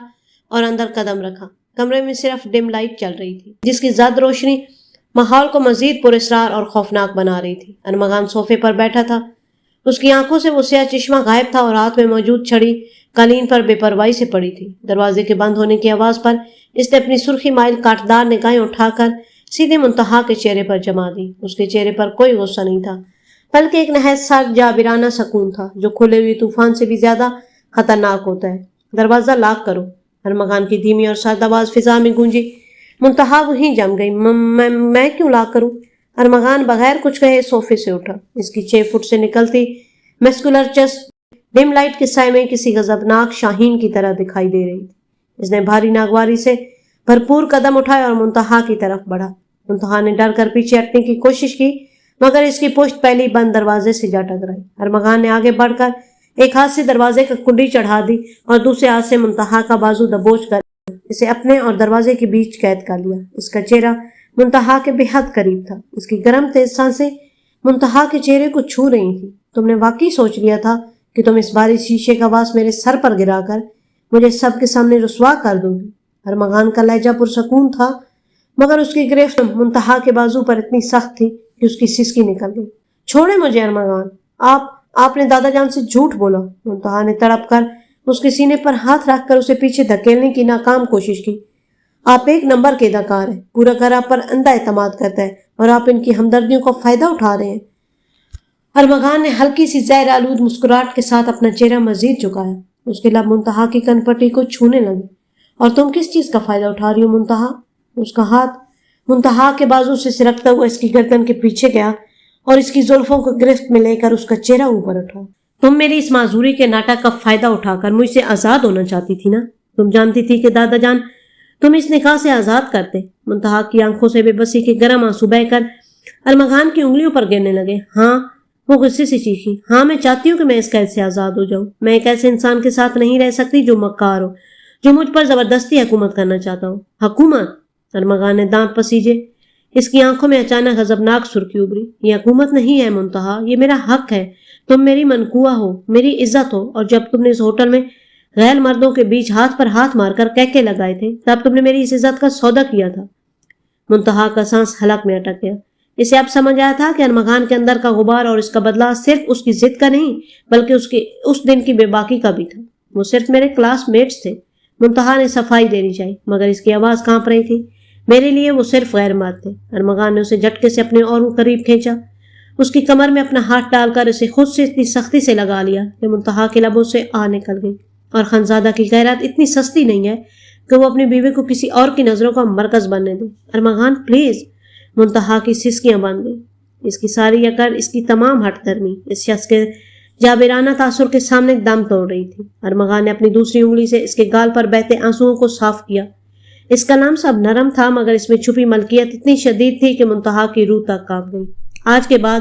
اور اندر قدم رکھا۔ کمرے میں صرف ڈم لائٹ چل رہی تھی، جس کی زرد روشنی ماحول کو مزید پراسرار اور خوفناک بنا رہی تھی۔ ارمغان صوفے پر بیٹھا تھا، اس کی آنکھوں سے وہ سیاہ چشمہ غائب تھا اور ہاتھ میں موجود چھڑی قالین پر بے پرواہی سے پڑی تھی۔ دروازے کے بند ہونے کی آواز پر اس نے اپنی سرخی مائل کاٹدار نگاہیں اٹھا کر سیدھے منتہا کے چہرے پر جما دی۔ اس کے چہرے پر کوئی غصہ نہیں تھا، بلکہ ایک نہایت سخت جابرانہ سکون تھا، جو کھلے ہوئے طوفان سے بھی زیادہ خطرناک ہوتا ہے۔ دروازہ لاک کرو، ارمغان کی دھیمی اور سرد آواز فضا میں گونجی۔ منتہا وہیں جم گئی۔ میں کیوں لاک کروں؟ ارمغان بغیر کچھ کہے صوفے سے اٹھا۔ اس کی 6 فٹ سے نکلتی مسکولر چیسٹ ڈم لائٹ کے سائے میں کسی غضبناک شاہین کی طرح دکھائی دے رہی تھی۔ اس نے بھاری ناگواری سے بھرپور قدم اٹھائے اور منتہا کی طرف بڑھا۔ منتہا نے ڈر کر پیچھے ہٹنے کی کوشش کی، مگر اس کی پشت پہلی بند دروازے سے جا ٹکرائی۔ ارمغان نے آگے بڑھ کر ایک ہاتھ سے دروازے کا کنڈی چڑھا دی اور دوسرے ہاتھ سے منتہا کا بازو دبوچ کر اسے اپنے اور دروازے کے بیچ قید کر لیا۔ اس کا چہرہ منتہا کے بے حد قریب تھا، اس کی گرم تیز سانسیں منتہا کے چہرے کو چھو رہی تھیں۔ تم نے واقعی سوچ لیا تھا کہ تم اس باری شیشے کا واس میرے سر پر گرا کر مجھے سب کے سامنے رسوا کر دو گی۔ ارمغان کا لہجہ پرسکون تھا، مگر اس کی گرفت منتہا کے بازو پر اتنی سخت تھی کہ اس کی سسکی نکل گئی۔ چھوڑے مجھے ارمغان، آپ نے دادا جان سے جھوٹ بولا۔ منتہا نے تڑپ کر اس کے سینے پر ہاتھ رکھ کر اسے پیچھے دھکیلنے کی ناکام کوشش کی۔ آپ ایک نمبر کے اداکار ہیں، پورا گھر آپ پر اندھا اعتماد کرتا ہے اور آپ ان کی ہمدردیوں کا فائدہ اٹھا رہے ہیں۔ ارمغان نے ہلکی سی زہر آلود مسکراہٹ کے ساتھ اپنا چہرہ مزید جھکایا۔ اس کے لب منتہا کی کن پٹی کو چھونے لگے۔ اور تم کس چیز کا فائدہ اٹھا رہی ہو منتہا؟ اس کا ہاتھ منتہا کے بازو سے سرکتا ہوا اس کی گردن کے پیچھے گیا اور اس کی زلفوں کو گرفت میں لے کر اس کا چہرہ اوپر اٹھا۔ تم میری اس معذوری کے ناٹک کا فائدہ اٹھا کر مجھ سے آزاد ہونا چاہتی تھی نا؟ تم جانتی تھی کہ دادا جان تم اس نکاح سے آزاد کرتے۔ منتہا کی آنکھوں سے بے بسی کے گرم آنسو بہہ کر ارمغان کی انگلیوں پر گرنے لگے۔ ہاں، وہ غصے سے چیخی، ہاں میں چاہتی ہوں کہ میں اس قید سے آزاد ہو جاؤں۔ میں ایک ایسے انسان کے ساتھ نہیں رہ سکتی جو مکار ہو، جو مجھ پر زبردستی حکومت کرنا چاہتا ہو۔ حکومت؟ ارمغان نے دانت پسیجے۔ اس کی آنکھوں میں اچانک غضبناک سرخی ابھری۔ یہ حکومت نہیں ہے منتہا، یہ میرا حق ہے۔ تم میری منقوہ ہو، میری عزت ہو، اور جب تم نے اس ہوٹل میں غیر مردوں کے بیچ ہاتھ پر ہاتھ مار کر کہکے لگائے تھے تب تم نے میری اس عزت کا سودا کیا تھا۔ منتہا کا سانس حلق میں اٹک گیا۔ اسے اب سمجھ آیا تھا کہ ارمغان کے اندر کا غبار اور اس کا بدلہ صرف اس کی ضد کا نہیں بلکہ اس دن کی بے باکی کا بھی تھا۔ وہ صرف میرے کلاس میٹس تھے، منتہا نے صفائی دینی چاہی، مگر اس کی آواز کانپ رہی تھی۔ میرے لیے وہ صرف غیر مرد تھے۔ ارمغان نے اسے جھٹکے سے اپنے اور قریب کھینچا، اس کی کمر میں اپنا ہاتھ ڈال کر اسے خود سے اتنی سختی سے لگا لیا کہ منتہا کے لبوں سے آہ نکل گئی۔ اور خانزادہ کی غیرت اتنی سستی نہیں ہے کہ وہ اپنی بیوی کو کسی اور کی نظروں کا مرکز بننے دے۔ ارمغان پلیز۔ منتہا کی سسکیاں بن گئی۔ اس کی ساری اکڑ، اس کی تمام ہٹ درمی اس شخص کے جابرانہ تاثر کے سامنے دم توڑ رہی تھی۔ ارمغان نے اپنی دوسری انگلی سے اس کے گال پر بہتے آنسوؤں کو صاف کیا۔ اس کا لمس اب نرم تھا مگر اس میں چھپی ملکیت اتنی شدید تھی کہ منتہا کی روح تک کانپ گئی۔ آج کے بعد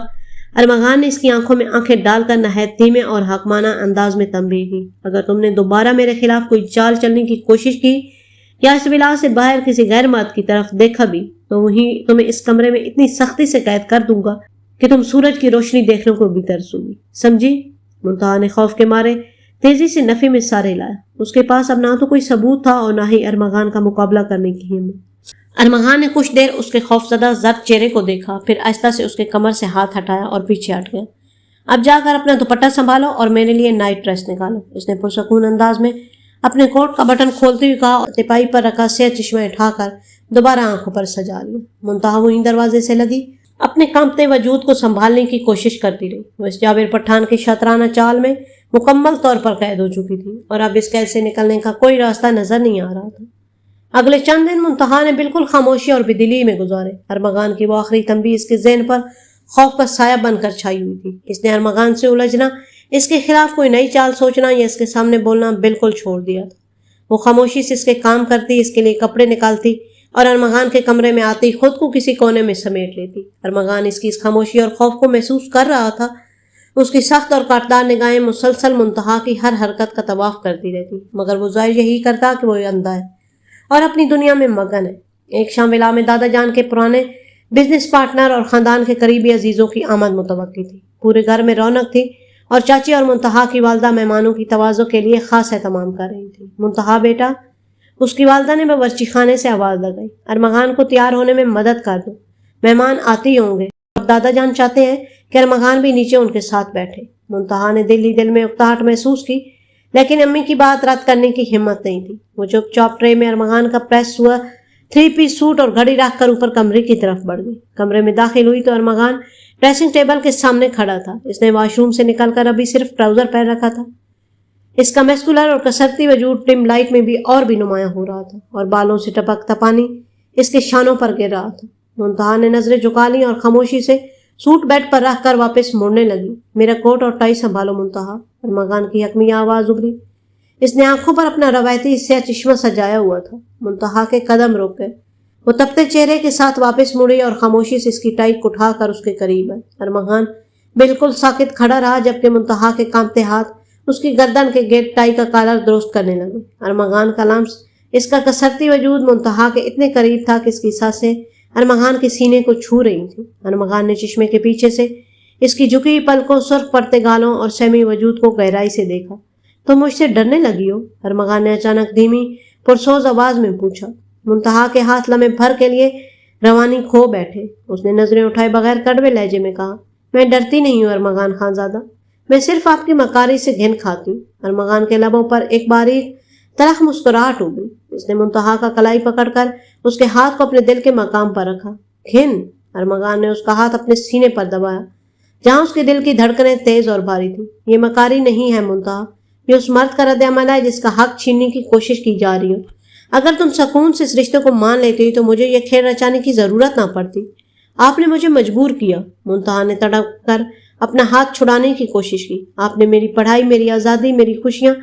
ارمغان نے اس کی آنکھوں میں آنکھیں ڈال کر نہایت دھیمے اور حاکمانہ انداز میں تنبیہ کی، اگر تم نے دوبارہ میرے خلاف کوئی چال چلنے کی کوشش کی یا اس ولا سے باہر کسی غیر مرد کی طرف دیکھا بھی تو وہیں تمہیں اس کمرے میں اتنی سختی سے قید کر دوں گا کہ تم سورج کی روشنی دیکھنے کو بھی ترسو گی، سمجھی؟ منتہا نے خوف کے مارے تیزی سے نفی میں سارے لایا۔ اس کے پاس اب نہ تو کوئی ثبوت تھا اور نہ ہی ارمغان کا مقابلہ کرنے کی ہمت۔ ارمغان نے کچھ دیر اس کے خوفزدہ زرد چہرے کو دیکھا، پھر آہستہ سے اس کے کمر سے ہاتھ ہٹایا اور پیچھے ہٹ گیا۔ اب جا کر اپنا دوپٹہ سنبھالو اور میرے لیے نائٹ ڈریس نکالو، اس نے پرسکون انداز میں اپنے کوٹ کا بٹن کھولتے ہوئے کہا اور تپائی پر رکھا سیاہ چشمہ اٹھا کر دوبارہ آنکھوں پر سجا لیا۔ منتہا وہیں دروازے سے لگی اپنے کانپتے وجود کو سنبھالنے کی کوشش کرتی رہی۔ وہ اس جابر پٹھان کے شاطرانہ چال میں مکمل طور پر قید ہو چکی تھی اور اب اس قید سے نکلنے کا کوئی راستہ نظر نہیں آ رہا تھا۔ اگلے چند دن منتہا نے بالکل خاموشی اور بدلی میں گزارے۔ ارمغان کی وہ آخری تنبیہ اس کے ذہن پر خوف کا سایہ بن کر چھائی ہوئی تھی۔ اس نے ارمغان سے الجھنا، اس کے خلاف کوئی نئی چال سوچنا یا اس کے سامنے بولنا بالکل چھوڑ دیا تھا۔ وہ خاموشی سے اس کے کام کرتی، اس کے لیے کپڑے نکالتی اور ارمغان کے کمرے میں آتی خود کو کسی کونے میں سمیٹ لیتی۔ ارمغان اس کی اس خاموشی اور خوف کو محسوس کر رہا تھا۔ اس کی سخت اور کاٹدار نگاہیں مسلسل منتہا کی ہر حرکت کا طواف کرتی رہتی، مگر وہ ظاہر یہی کرتا کہ وہ اندھا ہے اور اپنی دنیا میں مگن ہے۔ ایک شام ولا میں دادا جان کے پرانے بزنس پارٹنر اور خاندان کے قریبی عزیزوں کی آمد متوقع تھی۔ پورے گھر میں رونق تھی اور چاچی اور منتہا کی والدہ مہمانوں کی تواضع کے لیے خاص اہتمام کر رہی تھی۔ منتہا بیٹا، اس کی والدہ نے باورچی خانے سے آواز لگائی، ارمغان کو تیار ہونے میں مدد کر دو، مہمان آتے ہی ہوں گے۔ اب دادا جان چاہتے ہیں کہ ارمغان بھی نیچے ان کے ساتھ بیٹھے۔ منتہا نے دل ہی دل میں اکتاہٹ محسوس کی، لیکن امی کی بات رد کرنے کی ہمت نہیں تھی۔ وہ چپ چاپ ٹرے میں ارمغان کا پریس ہوا 3 پیس سوٹ اور گھڑی رکھ کر اوپر کمرے کی طرف بڑھ گئی۔ کمرے میں داخل ہوئی تو ارمغان ڈریسنگ ٹیبل کے سامنے کھڑا تھا۔ اس نے واش روم سے نکل کر ابھی صرف ٹراؤزر پہن رکھا تھا۔ اس کا میسکولر اور کسرتی وجود ٹم لائٹ میں بھی اور بھی نمایاں ہو رہا تھا اور بالوں سے ٹپکتا پانی اس کے شانوں پر گر رہا تھا۔ منتہا نے نظریں جھکا لیں اور خاموشی سے سوٹ بیڈ پر رکھ کر واپس مڑنے لگی۔ میرا کوٹ اور ٹائی سنبھالو منتہا، ارمغان کی حکمیہ آواز ابھری۔ اس نے آنکھوں پر اپنا روایتی سیاہ چشمہ سجایا ہوا تھا۔ منتہا کے قدم رک گئے۔ وہ تپتے چہرے کے ساتھ واپس مڑی اور خاموشی سے اس کی ٹائی اٹھا کر اس کے قریب آئی۔ ارمغان بالکل ساکت کھڑا رہا جبکہ منتہا کے کانپتے ہاتھ اس کی گردن کے گیٹ ٹائی کا کالر درست کرنے لگے۔ ارمغان کا لمس، اس کا کسرتی وجود منتہا کے اتنے قریب تھا کہ اس کی سانسیں ارمغان کے سینے کو چھو رہی تھیں۔ ارمغان نے چشمے کے پیچھے سے اس کی جھکی پلکوں، سرخ پڑتے گالوں اور سہمی وجود کو گہرائی سے دیکھا۔ تو مجھ سے ڈرنے لگی ہو؟ ارمغان نے اچانک دھیمی پرسوز آواز میں پوچھا۔ منتہا کے ہاتھ لمحے بھر کے لیے روانی کھو بیٹھے۔ اس نے نظریں اٹھائے بغیر کڑوے لہجے میں کہا، میں ڈرتی نہیں ہوں ارمغان خانزادہ، میں صرف آپ کی مکاری سے گھن کھاتی ہوں۔ ارمغان کے لبوں پر ایک باریک تلخ مسکراہٹ اگلی۔ اس نے منتہا کا کلائی پکڑ کر اس کے ہاتھ کو اپنے دل کے مقام پر رکھا۔ گھن؟ ارمغان نے اس کا ہاتھ اپنے سینے پر دبایا جہاں اس کے دل کی دھڑکنیں تیز اور بھاری تھیں۔ یہ مکاری نہیں ہے منتہا، یہ اس مرد کا رد عمل ہے جس کا حق چھیننے کی کوشش کی جا رہی ہو۔ اگر تم سکون سے اس رشتے کو مان لیتی تو مجھے یہ کھیل رچانے کی ضرورت نہ پڑتی۔ آپ نے مجھے مجبور کیا۔ منتہا نے تڑپ کر اپنا ہاتھ چھڑانے کی کوشش کی۔ آپ نے میری پڑھائی، میری آزادی، میری خوشیاں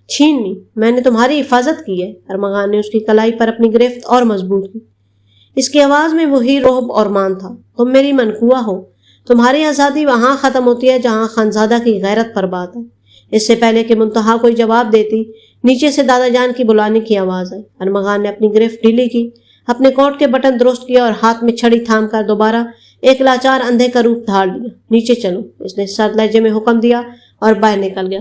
چھین لی۔ میں نے تمہاری حفاظت کی ہے۔ ارمغان نے اس کی کلائی پر اپنی گرفت اور مضبوط کی۔ اس کی آواز میں وہی رعب اور مان تھا۔ تم میری منقوہ ہو، تمہاری آزادی وہاں ختم ہوتی ہے جہاں خانزادہ کی غیرت پر بات ہے۔ اس سے پہلے کہ منتہا کوئی جواب دیتی، نیچے سے دادا جان کی بلانے کی آواز آئی۔ ارمغان نے اپنی گرفت ڈھیلی کی، اپنے کوٹ کے بٹن درست کیا اور ہاتھ میں چھڑی تھام کر دوبارہ ایک لاچار اندھے کا روپ دھار لیا۔ نیچے چلو، اس نے سرد لہجے میں حکم دیا اور باہر نکل گیا۔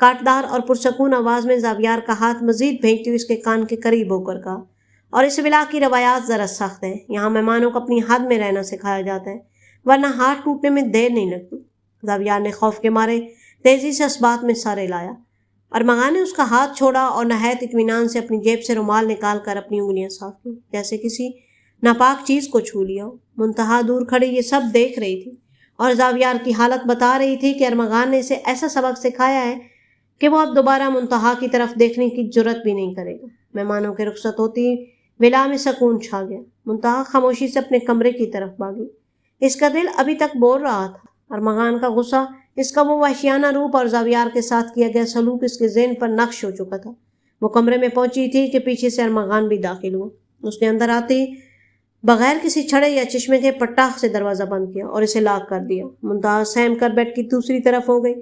کاٹدار اور پرسکون آواز میں زاویار کا ہاتھ مزید بھینچتی ہوئی اس کے کان کے قریب ہو کر کہا، اور اس ولا کی روایات ذرا سخت ہیں، یہاں مہمانوں کو اپنی حد میں رہنا سکھایا جاتا ہے، ورنہ ہاتھ ٹوٹنے میں دیر نہیں لگتی۔ زاویار نے خوف کے مارے تیزی سے اس بات میں سر ہلایا۔ ارمغان نے اس کا ہاتھ چھوڑا اور نہایت اطمینان سے اپنی جیب سے رومال نکال کر اپنی انگلیاں صاف کی، جیسے کسی ناپاک چیز کو چھو لیا ہو۔ منتہا دور کھڑی یہ سب دیکھ رہی تھی اور زاویار کی حالت بتا رہی تھی کہ ارمغان نے اسے ایسا سبق سکھایا ہے کہ وہ اب دوبارہ منتہا کی طرف دیکھنے کی جرت بھی نہیں کرے گا۔ مہمانوں کے رخصت ہوتی ولا میں سکون چھا گیا۔ منتہا خاموشی سے اپنے کمرے کی طرف بھاگی۔ اس کا دل ابھی تک بول رہا تھا۔ ارمغان کا غصہ، اس کا وہ وحشیانہ روپ اور زاویار کے ساتھ کیا گیا سلوک اس کے ذہن پر نقش ہو چکا تھا۔ وہ کمرے میں پہنچی تھی کہ پیچھے سے ارمغان بھی داخل ہوا۔ اس نے اندر آتے بغیر کسی چھڑے یا چشمے کے پٹاخ سے دروازہ بند کیا اور اسے لاک کر دیا۔ منتہا سہم کر بیڈ کی دوسری طرف ہو گئی۔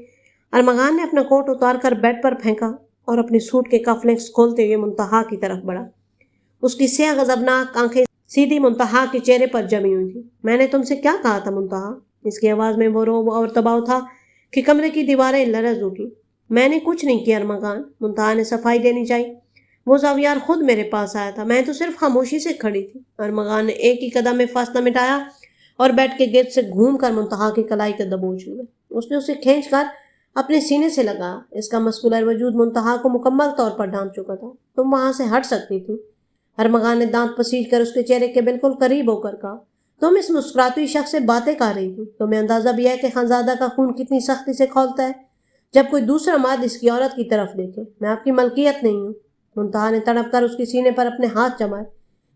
ارمغان نے اپنا کوٹ اتار کر بیڈ پر پھینکا اور اپنی سوٹ کے کف لنکس کھولتے ہوئے منتہا کی طرف بڑھا۔ اس کی سیاہ غضبناک آنکھیں سیدھی منتہا کے چہرے پر جمی ہوئی تھیں۔ میں نے تم سے کیا کہا تھا منتہا؟ اس کی آواز میں وہ رعب اور دباؤ تھا کہ کمرے کی دیواریں لرز اٹھی۔ میں نے کچھ نہیں کیا ارمغان، منتہا نے صفائی دینی چاہی۔ وہ زاویار خود میرے پاس آیا تھا، میں تو صرف خاموشی سے کھڑی تھی۔ ارمغان نے ایک ہی قدم میں فاصلہ مٹایا اور بیڈ کے گرد سے گھوم کر منتہا کی کلائی کا دبوچ لیا۔ اس نے اسے کھینچ کر اپنے سینے سے لگا۔ اس کا مسکولر وجود منتہا کو مکمل طور پر ڈھانپ چکا تھا۔ تم وہاں سے ہٹ سکتی تھی۔ ارمغان نے دانت پسیج کر اس کے چہرے کے بالکل قریب ہو کر کہا، تم اس مسکراتی شخص سے باتیں کر رہی تھی، تمہیں اندازہ بھی ہے کہ خانزادہ کا خون کتنی سختی سے کھولتا ہے جب کوئی دوسرا مرد اس کی عورت کی طرف دیکھے۔ میں آپ کی ملکیت نہیں ہوں۔ منتہا نے تڑپ کر اس کے سینے پر اپنے ہاتھ جمائے۔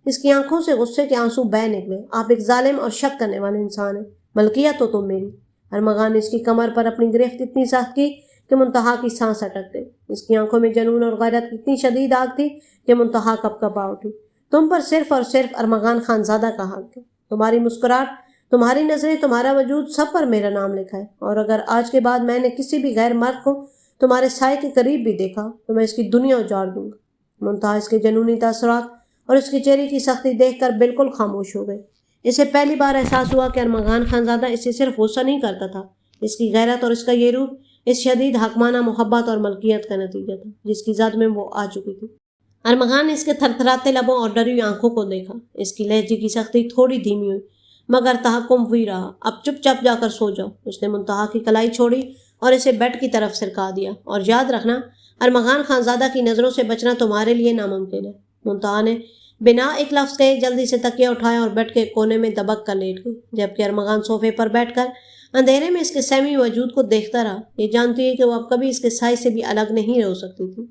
اس کی آنکھوں سے غصے کے آنسو بہہ نکلے۔ آپ ایک ظالم اور شک کرنے والے انسان ہیں، ملکیت ہو تم میری۔ ارمغان نے اس کی کمر پر اپنی گرفت اتنی سخت کی کہ منتہا کی سانس اٹک گئی۔ اس کی آنکھوں میں جنون اور غیرت کی اتنی شدید آگ تھی کہ منتہا کپ کپا اٹھی۔ تم پر صرف اور صرف ارمغان خانزادہ کا حق ہے۔ تمہاری مسکراہٹ، تمہاری نظریں، تمہارا وجود، سب پر میرا نام لکھا ہے، اور اگر آج کے بعد میں نے کسی بھی غیر مرد کو تمہارے سائے کے قریب بھی دیکھا تو میں اس کی دنیا اجاڑ دوں گا۔ منتہا اس کے جنونی تاثرات اور اس کے چہرے کی سختی دیکھ کر بالکل خاموش ہو گئی۔ اسے پہلی بار احساس ہوا کہ ارمغان خانزادہ اسے صرف غصہ نہیں کرتا تھا، اس کی غیرت اور اس کا یہ روپ اس شدید حکمانہ محبت اور ملکیت کا نتیجہ تھا جس کی زد میں وہ آ چکی تھی۔ ارمغان نے اس کے تھرتھراتے لبوں اور ڈری ہوئی آنکھوں کو دیکھا۔ اس کی لہجے کی سختی تھوڑی دھیمی ہوئی مگر تحکم ہوئی رہا۔ اب چپ چاپ جا کر سو جاؤ۔ اس نے منتہا کی کلائی چھوڑی اور اسے بیڈ کی طرف سرکا دیا، اور یاد رکھنا ارمغان خانزادہ کی نظروں سے بچنا تمہارے لیے ناممکن ہے۔ منتہا نے بنا ایک لفظ کہے جلدی سے تکیہ اٹھایا اور بیڈ کے کونے میں دبک کر لیٹ گئی، جبکہ ارمغان صوفے پر بیٹھ کر اندھیرے میں اس کے سہمی وجود کو دیکھتا رہا، یہ جانتی ہے کہ وہ اب کبھی اس کے سائے سے بھی الگ نہیں رہ سکتی تھی۔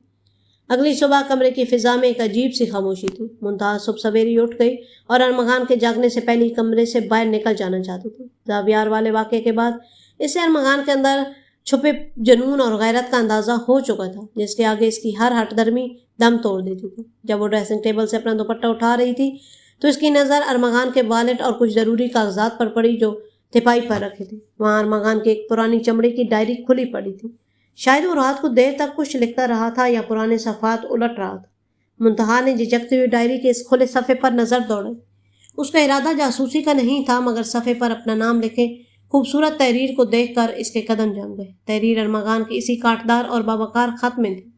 اگلی صبح کمرے کی فضا میں ایک عجیب سی خاموشی تھی۔ منتہا صبح سویرے اٹھ گئی اور ارمغان کے جاگنے سے پہلے کمرے سے باہر نکل جانا چاہتی تھی۔ زاویار والے واقعے کے بعد اسے ارمغان کے اندر چھپے جنون اور غیرت کا اندازہ ہو چکا تھا جس کے آگے اس کی ہر ہٹ درمی دم توڑ دیتی تھی۔ جب وہ ڈریسنگ ٹیبل سے اپنا دوپٹہ اٹھا رہی تھی تو اس کی نظر ارمغان کے والٹ اور کچھ ضروری کاغذات پر پڑی جو تپائی پر رکھے تھے۔ وہاں ارمغان کی ایک پرانی چمڑے کی ڈائری کھلی پڑی تھی۔ شاید وہ رات کو دیر تک کچھ لکھتا رہا تھا یا پرانے صفحات الٹ رہا تھا۔ منتہا نے جھجکتے ہوئے ڈائری کے اس کھلے صفحے پر نظر دوڑائی۔ اس کا ارادہ جاسوسی کا نہیں تھا مگر صفحے پر اپنا نام لکھے خوبصورت تحریر کو دیکھ کر اس کے قدم جم گئے۔ تحریر ارمغان کی اسی کاٹدار اور باوقار خط میں تھی۔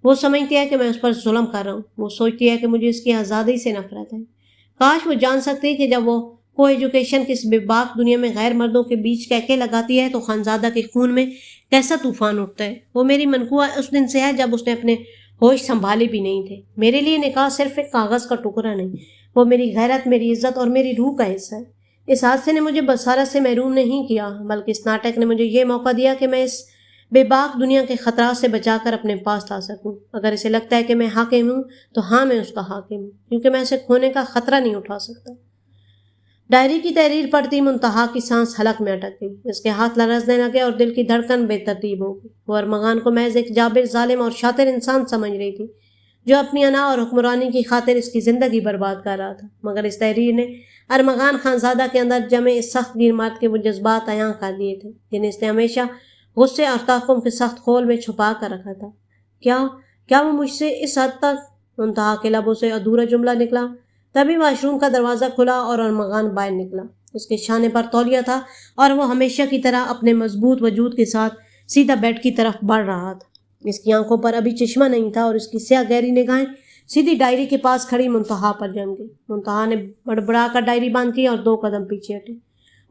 وہ سمجھتی ہے کہ میں اس پر ظلم کر رہا ہوں، وہ سوچتی ہے کہ مجھے اس کی آزادی سے نفرت ہے۔ کاش وہ جان سکتی کہ جب وہ کو ایجوکیشن کی اس بے باک دنیا میں غیر مردوں کے بیچ کہکے لگاتی ہے تو خانزادہ کے خون میں کیسا طوفان اٹھتا ہے۔ وہ میری منقوہ اس دن سے ہے جب اس نے اپنے ہوش سنبھالے بھی نہیں تھے۔ میرے لیے نکاح صرف ایک کاغذ کا ٹکڑا نہیں، وہ میری غیرت، میری عزت اور میری روح کا حصہ ہے۔ اس حادثے نے مجھے بصارت سے محروم نہیں کیا بلکہ اس ناٹک نے مجھے یہ موقع دیا کہ میں اس بے باک دنیا کے خطرات سے بچا کر اپنے پاس لا سکوں۔ اگر اسے لگتا ہے کہ میں حاکم ہوں تو ہاں، میں اس کا حاکم ہوں، کیونکہ میں اسے کھونے کا خطرہ نہیں اٹھا سکتا۔ ڈائری کی تحریر پڑھتی منتہا کی سانس حلق میں اٹک گئی، اس کے ہاتھ لرزنے لگے اور دل کی دھڑکن بے ترتیب ہو گئی۔ وہ ارمغان کو محض ایک جابر، ظالم اور شاطر انسان سمجھ رہی تھی جو اپنی انا اور حکمرانی کی خاطر اس کی زندگی برباد کر رہا تھا، مگر اس تحریر نے ارمغان خانزادہ کے اندر جمے اس سخت گیر مرد کے وہ جذبات عیاں کر دیے تھے جنہیں اس نے ہمیشہ غصے اور تحکم کے سخت خول میں چھپا کر رکھا تھا۔ کیا وہ مجھ سے اس حد تک؟ منتہا کے لبوں سے ادھورا جملہ نکلا۔ تبھی واش روم کا دروازہ کھلا اور ارمغان باہر نکلا۔ اس کے شانے پر تولیہ تھا اور وہ ہمیشہ کی طرح اپنے مضبوط وجود کے ساتھ سیدھا بیڈ کی طرف بڑھ رہا تھا۔ اس کی آنکھوں پر ابھی چشمہ نہیں تھا اور اس کی سیاہ گہری نگاہیں سیدھی ڈائری کے پاس کھڑی منتہا پر جم گئی۔ منتہا نے بڑبڑا کر ڈائری بند کی اور 2 قدم پیچھے ہٹی۔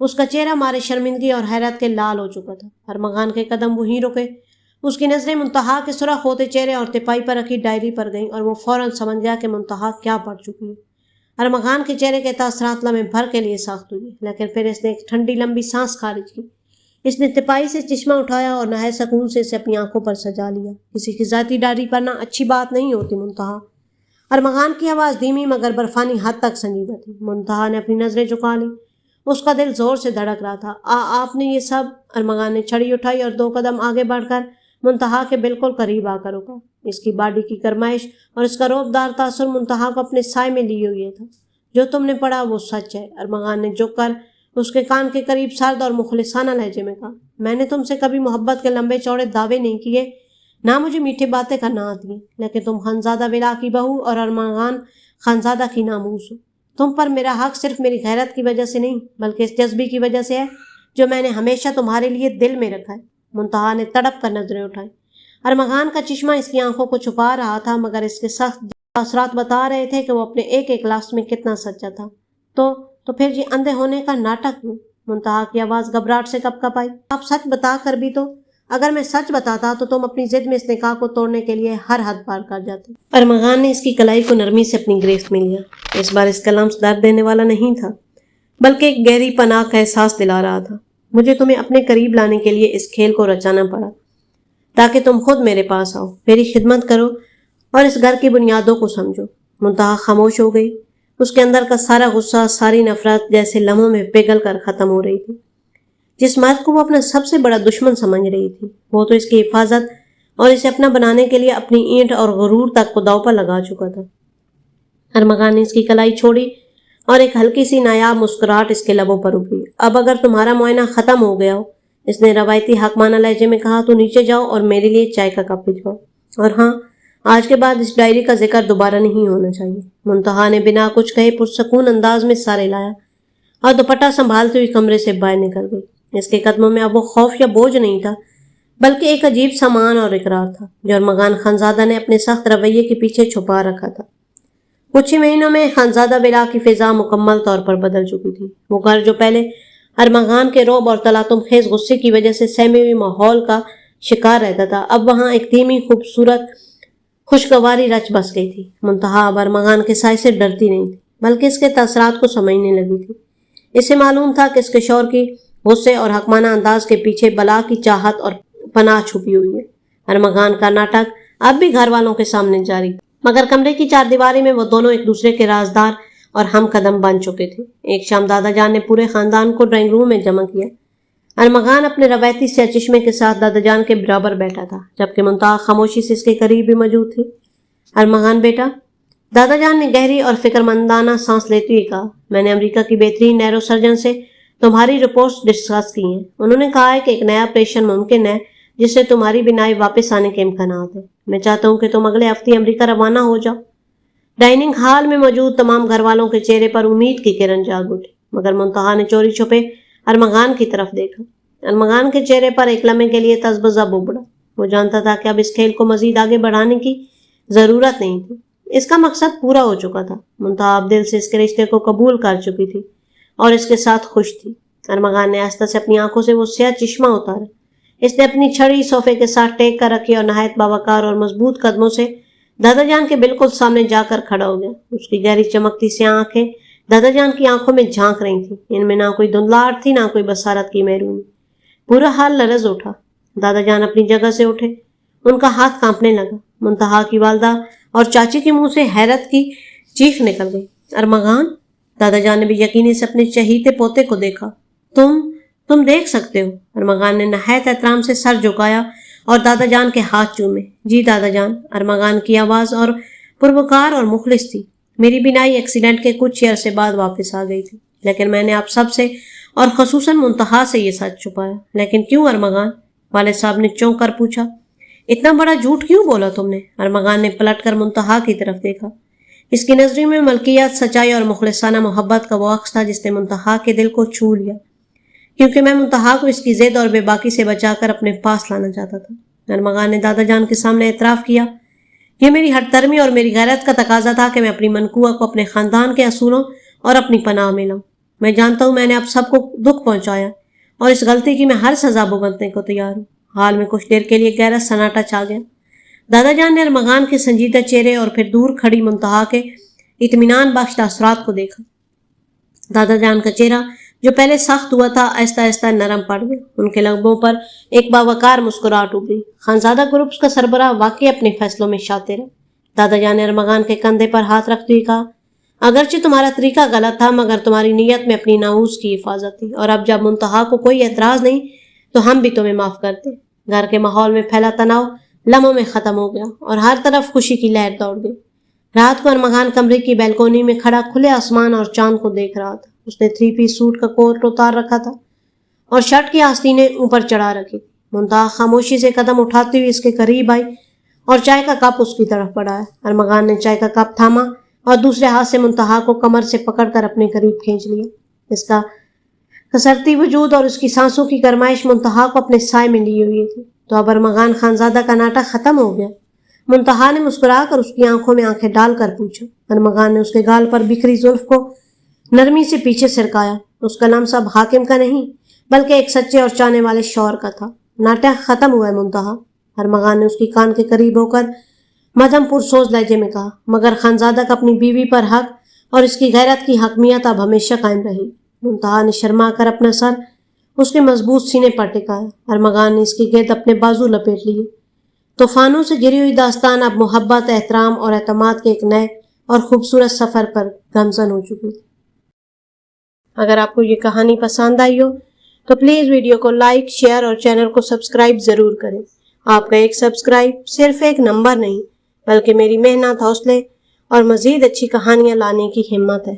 اس کا چہرہ مارے شرمندگی اور حیرت کے لال ہو چکا تھا۔ ارمغان کے قدم وہیں رکے۔ اس کی نظریں منتہا کے سرخ ہوتے چہرے اور تپائی پر رکھی ڈائری پر گئیں اور وہ فوراً سمجھ گیا کہ منتہا کیا پڑھ چکی ہے۔ ارمغان کے چہرے کے تاثرات لمحے بھر کے لیے ساخت ہوئے، لیکن پھر اس نے ایک ٹھنڈی لمبی سانس خارج کی۔ اس نے تپائی سے چشمہ اٹھایا اور نہایت سکون سے اسے اپنی آنکھوں پر سجا لیا۔ کسی کی ذاتی ڈائری پڑھنا اچھی بات نہیں ہوتی منتہا۔ ارمغان کی آواز دھیمی مگر برفانی حد تک سنجیدہ تھی۔ منتہا نے اپنی نظریں جھکا لیں۔ اس کا دل زور سے دھڑک رہا تھا۔ آپ نے یہ سب؟ ارمغان نے چھڑی اٹھائی اور 2 قدم آگے بڑھ کر منتہا کے بالکل قریب آ کر رکا۔ اس کی باڈی کی گرمائش اور اس کا رعبدار تاثر منتہا کو اپنے سائے میں لیے ہوئے تھا۔ جو تم نے پڑھا وہ سچ ہے، ارمغان نے جھک کر اس کے کان کے قریب سرد اور مخلصانہ لہجے میں کہا۔ میں نے تم سے کبھی محبت کے لمبے چوڑے دعوے نہیں کیے، نہ مجھے میٹھے باتیں کرنا آتی ہیں، لیکن تم خانزادہ ولا کی بہو اور ارمغان خانزادہ کی ناموس ہو۔ تم پر میرا حق صرف میری غیرت کی وجہ سے نہیں بلکہ اس جذبے کی وجہ سے ہے جو میں نے ہمیشہ تمہارے لیے دل میں رکھا ہے۔ منتہا نے تڑپ کر نظریں اٹھائیں۔ ارمغان کا چشمہ اس کی آنکھوں کو چھپا رہا تھا مگر اس کے سخت اثرات بتا رہے تھے کہ وہ اپنے ایک ایک لفظ میں کتنا سچا تھا۔ تو پھر یہ اندھے ہونے کا ناٹک کیوں؟ منتہا کی آواز گھبراہٹ سے کپ کپ آئی۔ آپ سچ بتا کر بھی تو؟ اگر میں سچ بتاتا تو تم اپنی ضد میں اس نکاح کو توڑنے کے لیے ہر حد پار کر جاتے۔ ارمغان نے اس کی کلائی کو نرمی سے اپنی گرفت میں لیا۔ اس بار اس کا لمس درد دینے والا نہیں تھا بلکہ ایک گہری پناہ کا احساس دلا رہا تھا۔ مجھے تمہیں اپنے قریب لانے کے لیے اس کھیل کو رچانا پڑا تاکہ تم خود میرے پاس آؤ، میری خدمت کرو اور اس گھر کی بنیادوں کو سمجھو۔ منتہا خاموش ہو گئی۔ اس کے اندر کا سارا غصہ، ساری نفرت جیسے لمحوں میں پگھل کر ختم ہو رہی تھی۔ جس مرد کو وہ اپنا سب سے بڑا دشمن سمجھ رہی تھی وہ تو اس کی حفاظت اور اسے اپنا بنانے کے لیے اپنی اینٹ اور غرور تک کو داؤ پر لگا چکا تھا۔ ارمغان نے اس کی کلائی چھوڑی اور ایک ہلکی سی نایاب مسکراہٹ اس کے لبوں پر ابھری۔ اب اگر تمہارا معائنہ ختم ہو گیا ہو، اس نے روایتی حکمانہ لہجے میں کہا، تو نیچے جاؤ اور میرے لیے چائے کا کپ بھجواؤ۔ اور ہاں، آج کے بعد اس ڈائری کا ذکر دوبارہ نہیں ہونا چاہیے۔ منتہا نے بنا کچھ کہے پرسکون انداز میں سارے لایا اور دوپٹہ سنبھالتے ہوئی کمرے سے باہر نکل گئی۔ اس کے قدموں میں اب وہ خوف یا بوجھ نہیں تھا بلکہ ایک عجیب سامان اور اقرار تھا جو ارمغان خانزادہ نے اپنے سخت رویے کے پیچھے چھپا رکھا تھا۔ کچھ ہی مہینوں میں خانزادہ ولا کی فضا مکمل طور پر بدل چکی تھی۔ وہ گھر جو پہلے ارمغان کے رعب اور تلاطم خیز غصے کی وجہ سے سہمے ہوئے ماحول کا شکار رہتا تھا، اب وہاں ایک دھیمی خوبصورت خوشگواری رچ بس گئی تھی۔ منتہا اب ارمغان کے سائے سے ڈرتی نہیں تھی بلکہ اس کے تاثرات کو سمجھنے لگی تھی۔ اسے معلوم تھا کہ اس کے شوہر کی غصے اور حکمانہ انداز کے پیچھے بلا کی چاہت اور پناہ چھپی ہوئی ہے۔ ارمغان کا ناٹک اب بھی گھر والوں کے سامنے جاری تھا مگر کمرے کی 4 دیواری میں وہ دونوں ایک دوسرے کے رازدار اور ہم قدم بن چکے تھے۔ ایک شام دادا جان نے پورے خاندان کو ڈرائنگ روم میں جمع کیا۔ ارمغان اپنے روایتی سیاہ چشمے کے ساتھ دادا جان کے برابر بیٹھا تھا جبکہ منتہا خاموشی سے اس کے قریب بھی موجود تھی۔ ارمغان بیٹا، دادا جان نے گہری اور فکر مندانہ سانس لیتے ہوئے کہا، میں نے امریکہ کی بہترین نیرو سرجن سے تمہاری رپورٹس ڈسکس کی ہیں۔ انہوں نے کہا ہے کہ ایک نیا آپریشن ممکن ہے جس سے تمہاری بینائی واپس آنے کے امکانات ہیں۔ میں چاہتا ہوں کہ تم اگلے ہفتے امریکہ روانہ ہو جاؤ۔ ڈائننگ ہال میں موجود تمام گھر والوں کے چہرے پر امید کی کرن جاگ اٹھی مگر منتہا نے چوری چھپے ارمغان کی طرف دیکھا۔ ارمغان کے چہرے پر ایک لمحے کے لیے تذبذب ابھرا۔ وہ جانتا تھا کہ اب اس کھیل کو مزید آگے بڑھانے کی ضرورت نہیں تھی، اس کا مقصد پورا ہو چکا تھا۔ منتہا اب دل سے اس کے رشتے کو قبول کر چکی تھی اور اس کے ساتھ خوش تھی۔ ارمغان نے آہستہ سے اپنی آنکھوں سے وہ سیاہ چشمہ اتارا۔ اس نے اپنی چھڑی صوفے کے ساتھ ٹیک کر رکھی اور نہایت باوقار اور مضبوط قدموں سے دادا جان کے بالکل سامنے جا کر کھڑا ہو گیا۔ اس کی گہری چمکتی سیاہ آنکھیں دادا جان کی آنکھوں میں جھانک رہی تھیں، ان میں نہ کوئی دھندلاہٹ تھی نہ کوئی بصارت کی محرومی۔ پورا حال لرز اٹھا۔ دادا جان اپنی جگہ سے اٹھے، ان کا ہاتھ کانپنے لگا۔ منتہا کی والدہ اور چاچی کے منہ سے حیرت کی چیخ نکل گئی۔ ارمغان! دادا جان نے بھی یقینی سے اپنے چہیتے پوتے کو دیکھا۔ تم دیکھ سکتے ہو؟ ارمغان نے نہایت احترام سے سر جھکایا اور دادا جان کے ہاتھ چومے۔ جی دادا جان، ارمغان کی آواز اور پروکار اور مخلص تھی۔ میری بینائی ایکسیڈنٹ کے کچھ عرصے بعد واپس آ گئی تھی لیکن میں نے آپ سب سے اور خصوصاً منتہا سے یہ سچ چھپایا۔ لیکن کیوں ارمغان؟ والد صاحب نے چونک کر پوچھا۔ اتنا بڑا جھوٹ کیوں بولا تم نے؟ ارمغان نے پلٹ کر منتہا کی طرف دیکھا۔ اس کی نظروں میں ملکیت، سچائی اور مخلصانہ محبت کا وہ عکس تھا جس نے منتہا کے دل کو چھو لیا، کیونکہ میں منتہا کو اس کی ضد اور بے باکی سے بچا کر اپنے پاس لانا چاہتا تھا۔ ارمغان نے دادا جان کے سامنے اعتراف کیا، یہ میری ہٹ درمی اور میری غیرت کا تقاضا تھا کہ میں اپنی منقوہ کو اپنے خاندان کے اصولوں اور اپنی پناہ میں لاؤں۔ میں جانتا ہوں میں نے اب سب کو دکھ پہنچایا اور اس غلطی کی میں ہر سزا بھگتنے کو تیار ہوں۔ حال میں کچھ دیر کے لیے گہرا سناٹا چھا گیا۔ دادا جان نے ارمغان کے سنجیدہ چہرے اور پھر دور کھڑی منتہا کے اطمینان بخش تاثرات کو دیکھا۔ دادا جان کا چہرہ جو پہلے سخت ہوا تھا آہستہ آہستہ نرم پڑ گیا۔ ان کے لبوں پر ایک باوقار مسکراہٹ ابھری۔ خانزادہ گروپس کا سربراہ واقعی اپنے فیصلوں میں شاطر ہے۔ دادا جان نے ارمغان کے کندھے پر ہاتھ رکھتے ہوئے کہا، اگرچہ تمہارا طریقہ غلط تھا مگر تمہاری نیت میں اپنی ناموس کی حفاظت تھی، اور اب جب منتہا کو کوئی اعتراض نہیں تو ہم بھی تمہیں معاف کرتے۔ گھر کے ماحول میں پھیلا تناؤ لمحوں میں ختم ہو گیا اور ہر طرف خوشی کی لہر دوڑ گئی۔ رات کو ارمغان کمرے کی بیلکونی میں کھڑا کھلے آسمان اور چاند کو دیکھ رہا تھا۔ اس نے 3 پیس سوٹ کا کوٹ اتار رکھا تھا اور شرٹ کی آستینیں اوپر چڑھا رکھی تھی۔ منتہا خاموشی سے قدم اٹھاتی ہوئی اس کے قریب آئی اور چائے کا کپ اس کی طرف بڑھایا۔ ارمغان نے چائے کا کپ تھاما اور دوسرے ہاتھ سے منتہا کو کمر سے پکڑ کر اپنے قریب کھینچ لیا۔ اس کا کسرتی وجود اور اس کی سانسوں کی گرمائش منتہا کو اپنے سائے میں لیے ہوئی تھی۔ تو اب ارمغان خانزادہ کا ناٹک ختم ہو گیا؟ منتہا نے مسکرا کر اس کی آنکھوں میں آنکھیں ڈال کر پوچھا۔ ارمغان نے اس کے گال پر بکھری زلف کو نرمی سے پیچھے سرکایا۔ اس کا لمس اب حاکم کا نہیں بلکہ ایک سچے اور چاہنے والے شوہر کا تھا۔ ناٹک ختم ہوا ہے منتہا، ارمغان نے اس کی کان کے قریب ہو کر مدھم پرسوز لہجے میں کہا، مگر خانزادہ کا اپنی بیوی پر حق اور اس کی غیرت کی حاکمیت اب ہمیشہ قائم رہی۔ منتہا نے شرما کر اپنا سر اس کے مضبوط سینے پر ٹکایا۔ ارمغان نے اس کے گرد اپنے بازو لپیٹ لیے۔ طوفانوں سے گری ہوئی داستان اب محبت، احترام اور اعتماد کے ایک نئے اور خوبصورت سفر پر گامزن ہو چکی تھی۔ اگر آپ کو یہ کہانی پسند آئی ہو تو پلیز ویڈیو کو لائک، شیئر اور چینل کو سبسکرائب ضرور کریں۔ آپ کا ایک سبسکرائب صرف ایک نمبر نہیں بلکہ میری محنت، حوصلے اور مزید اچھی کہانیاں لانے کی ہمت ہے۔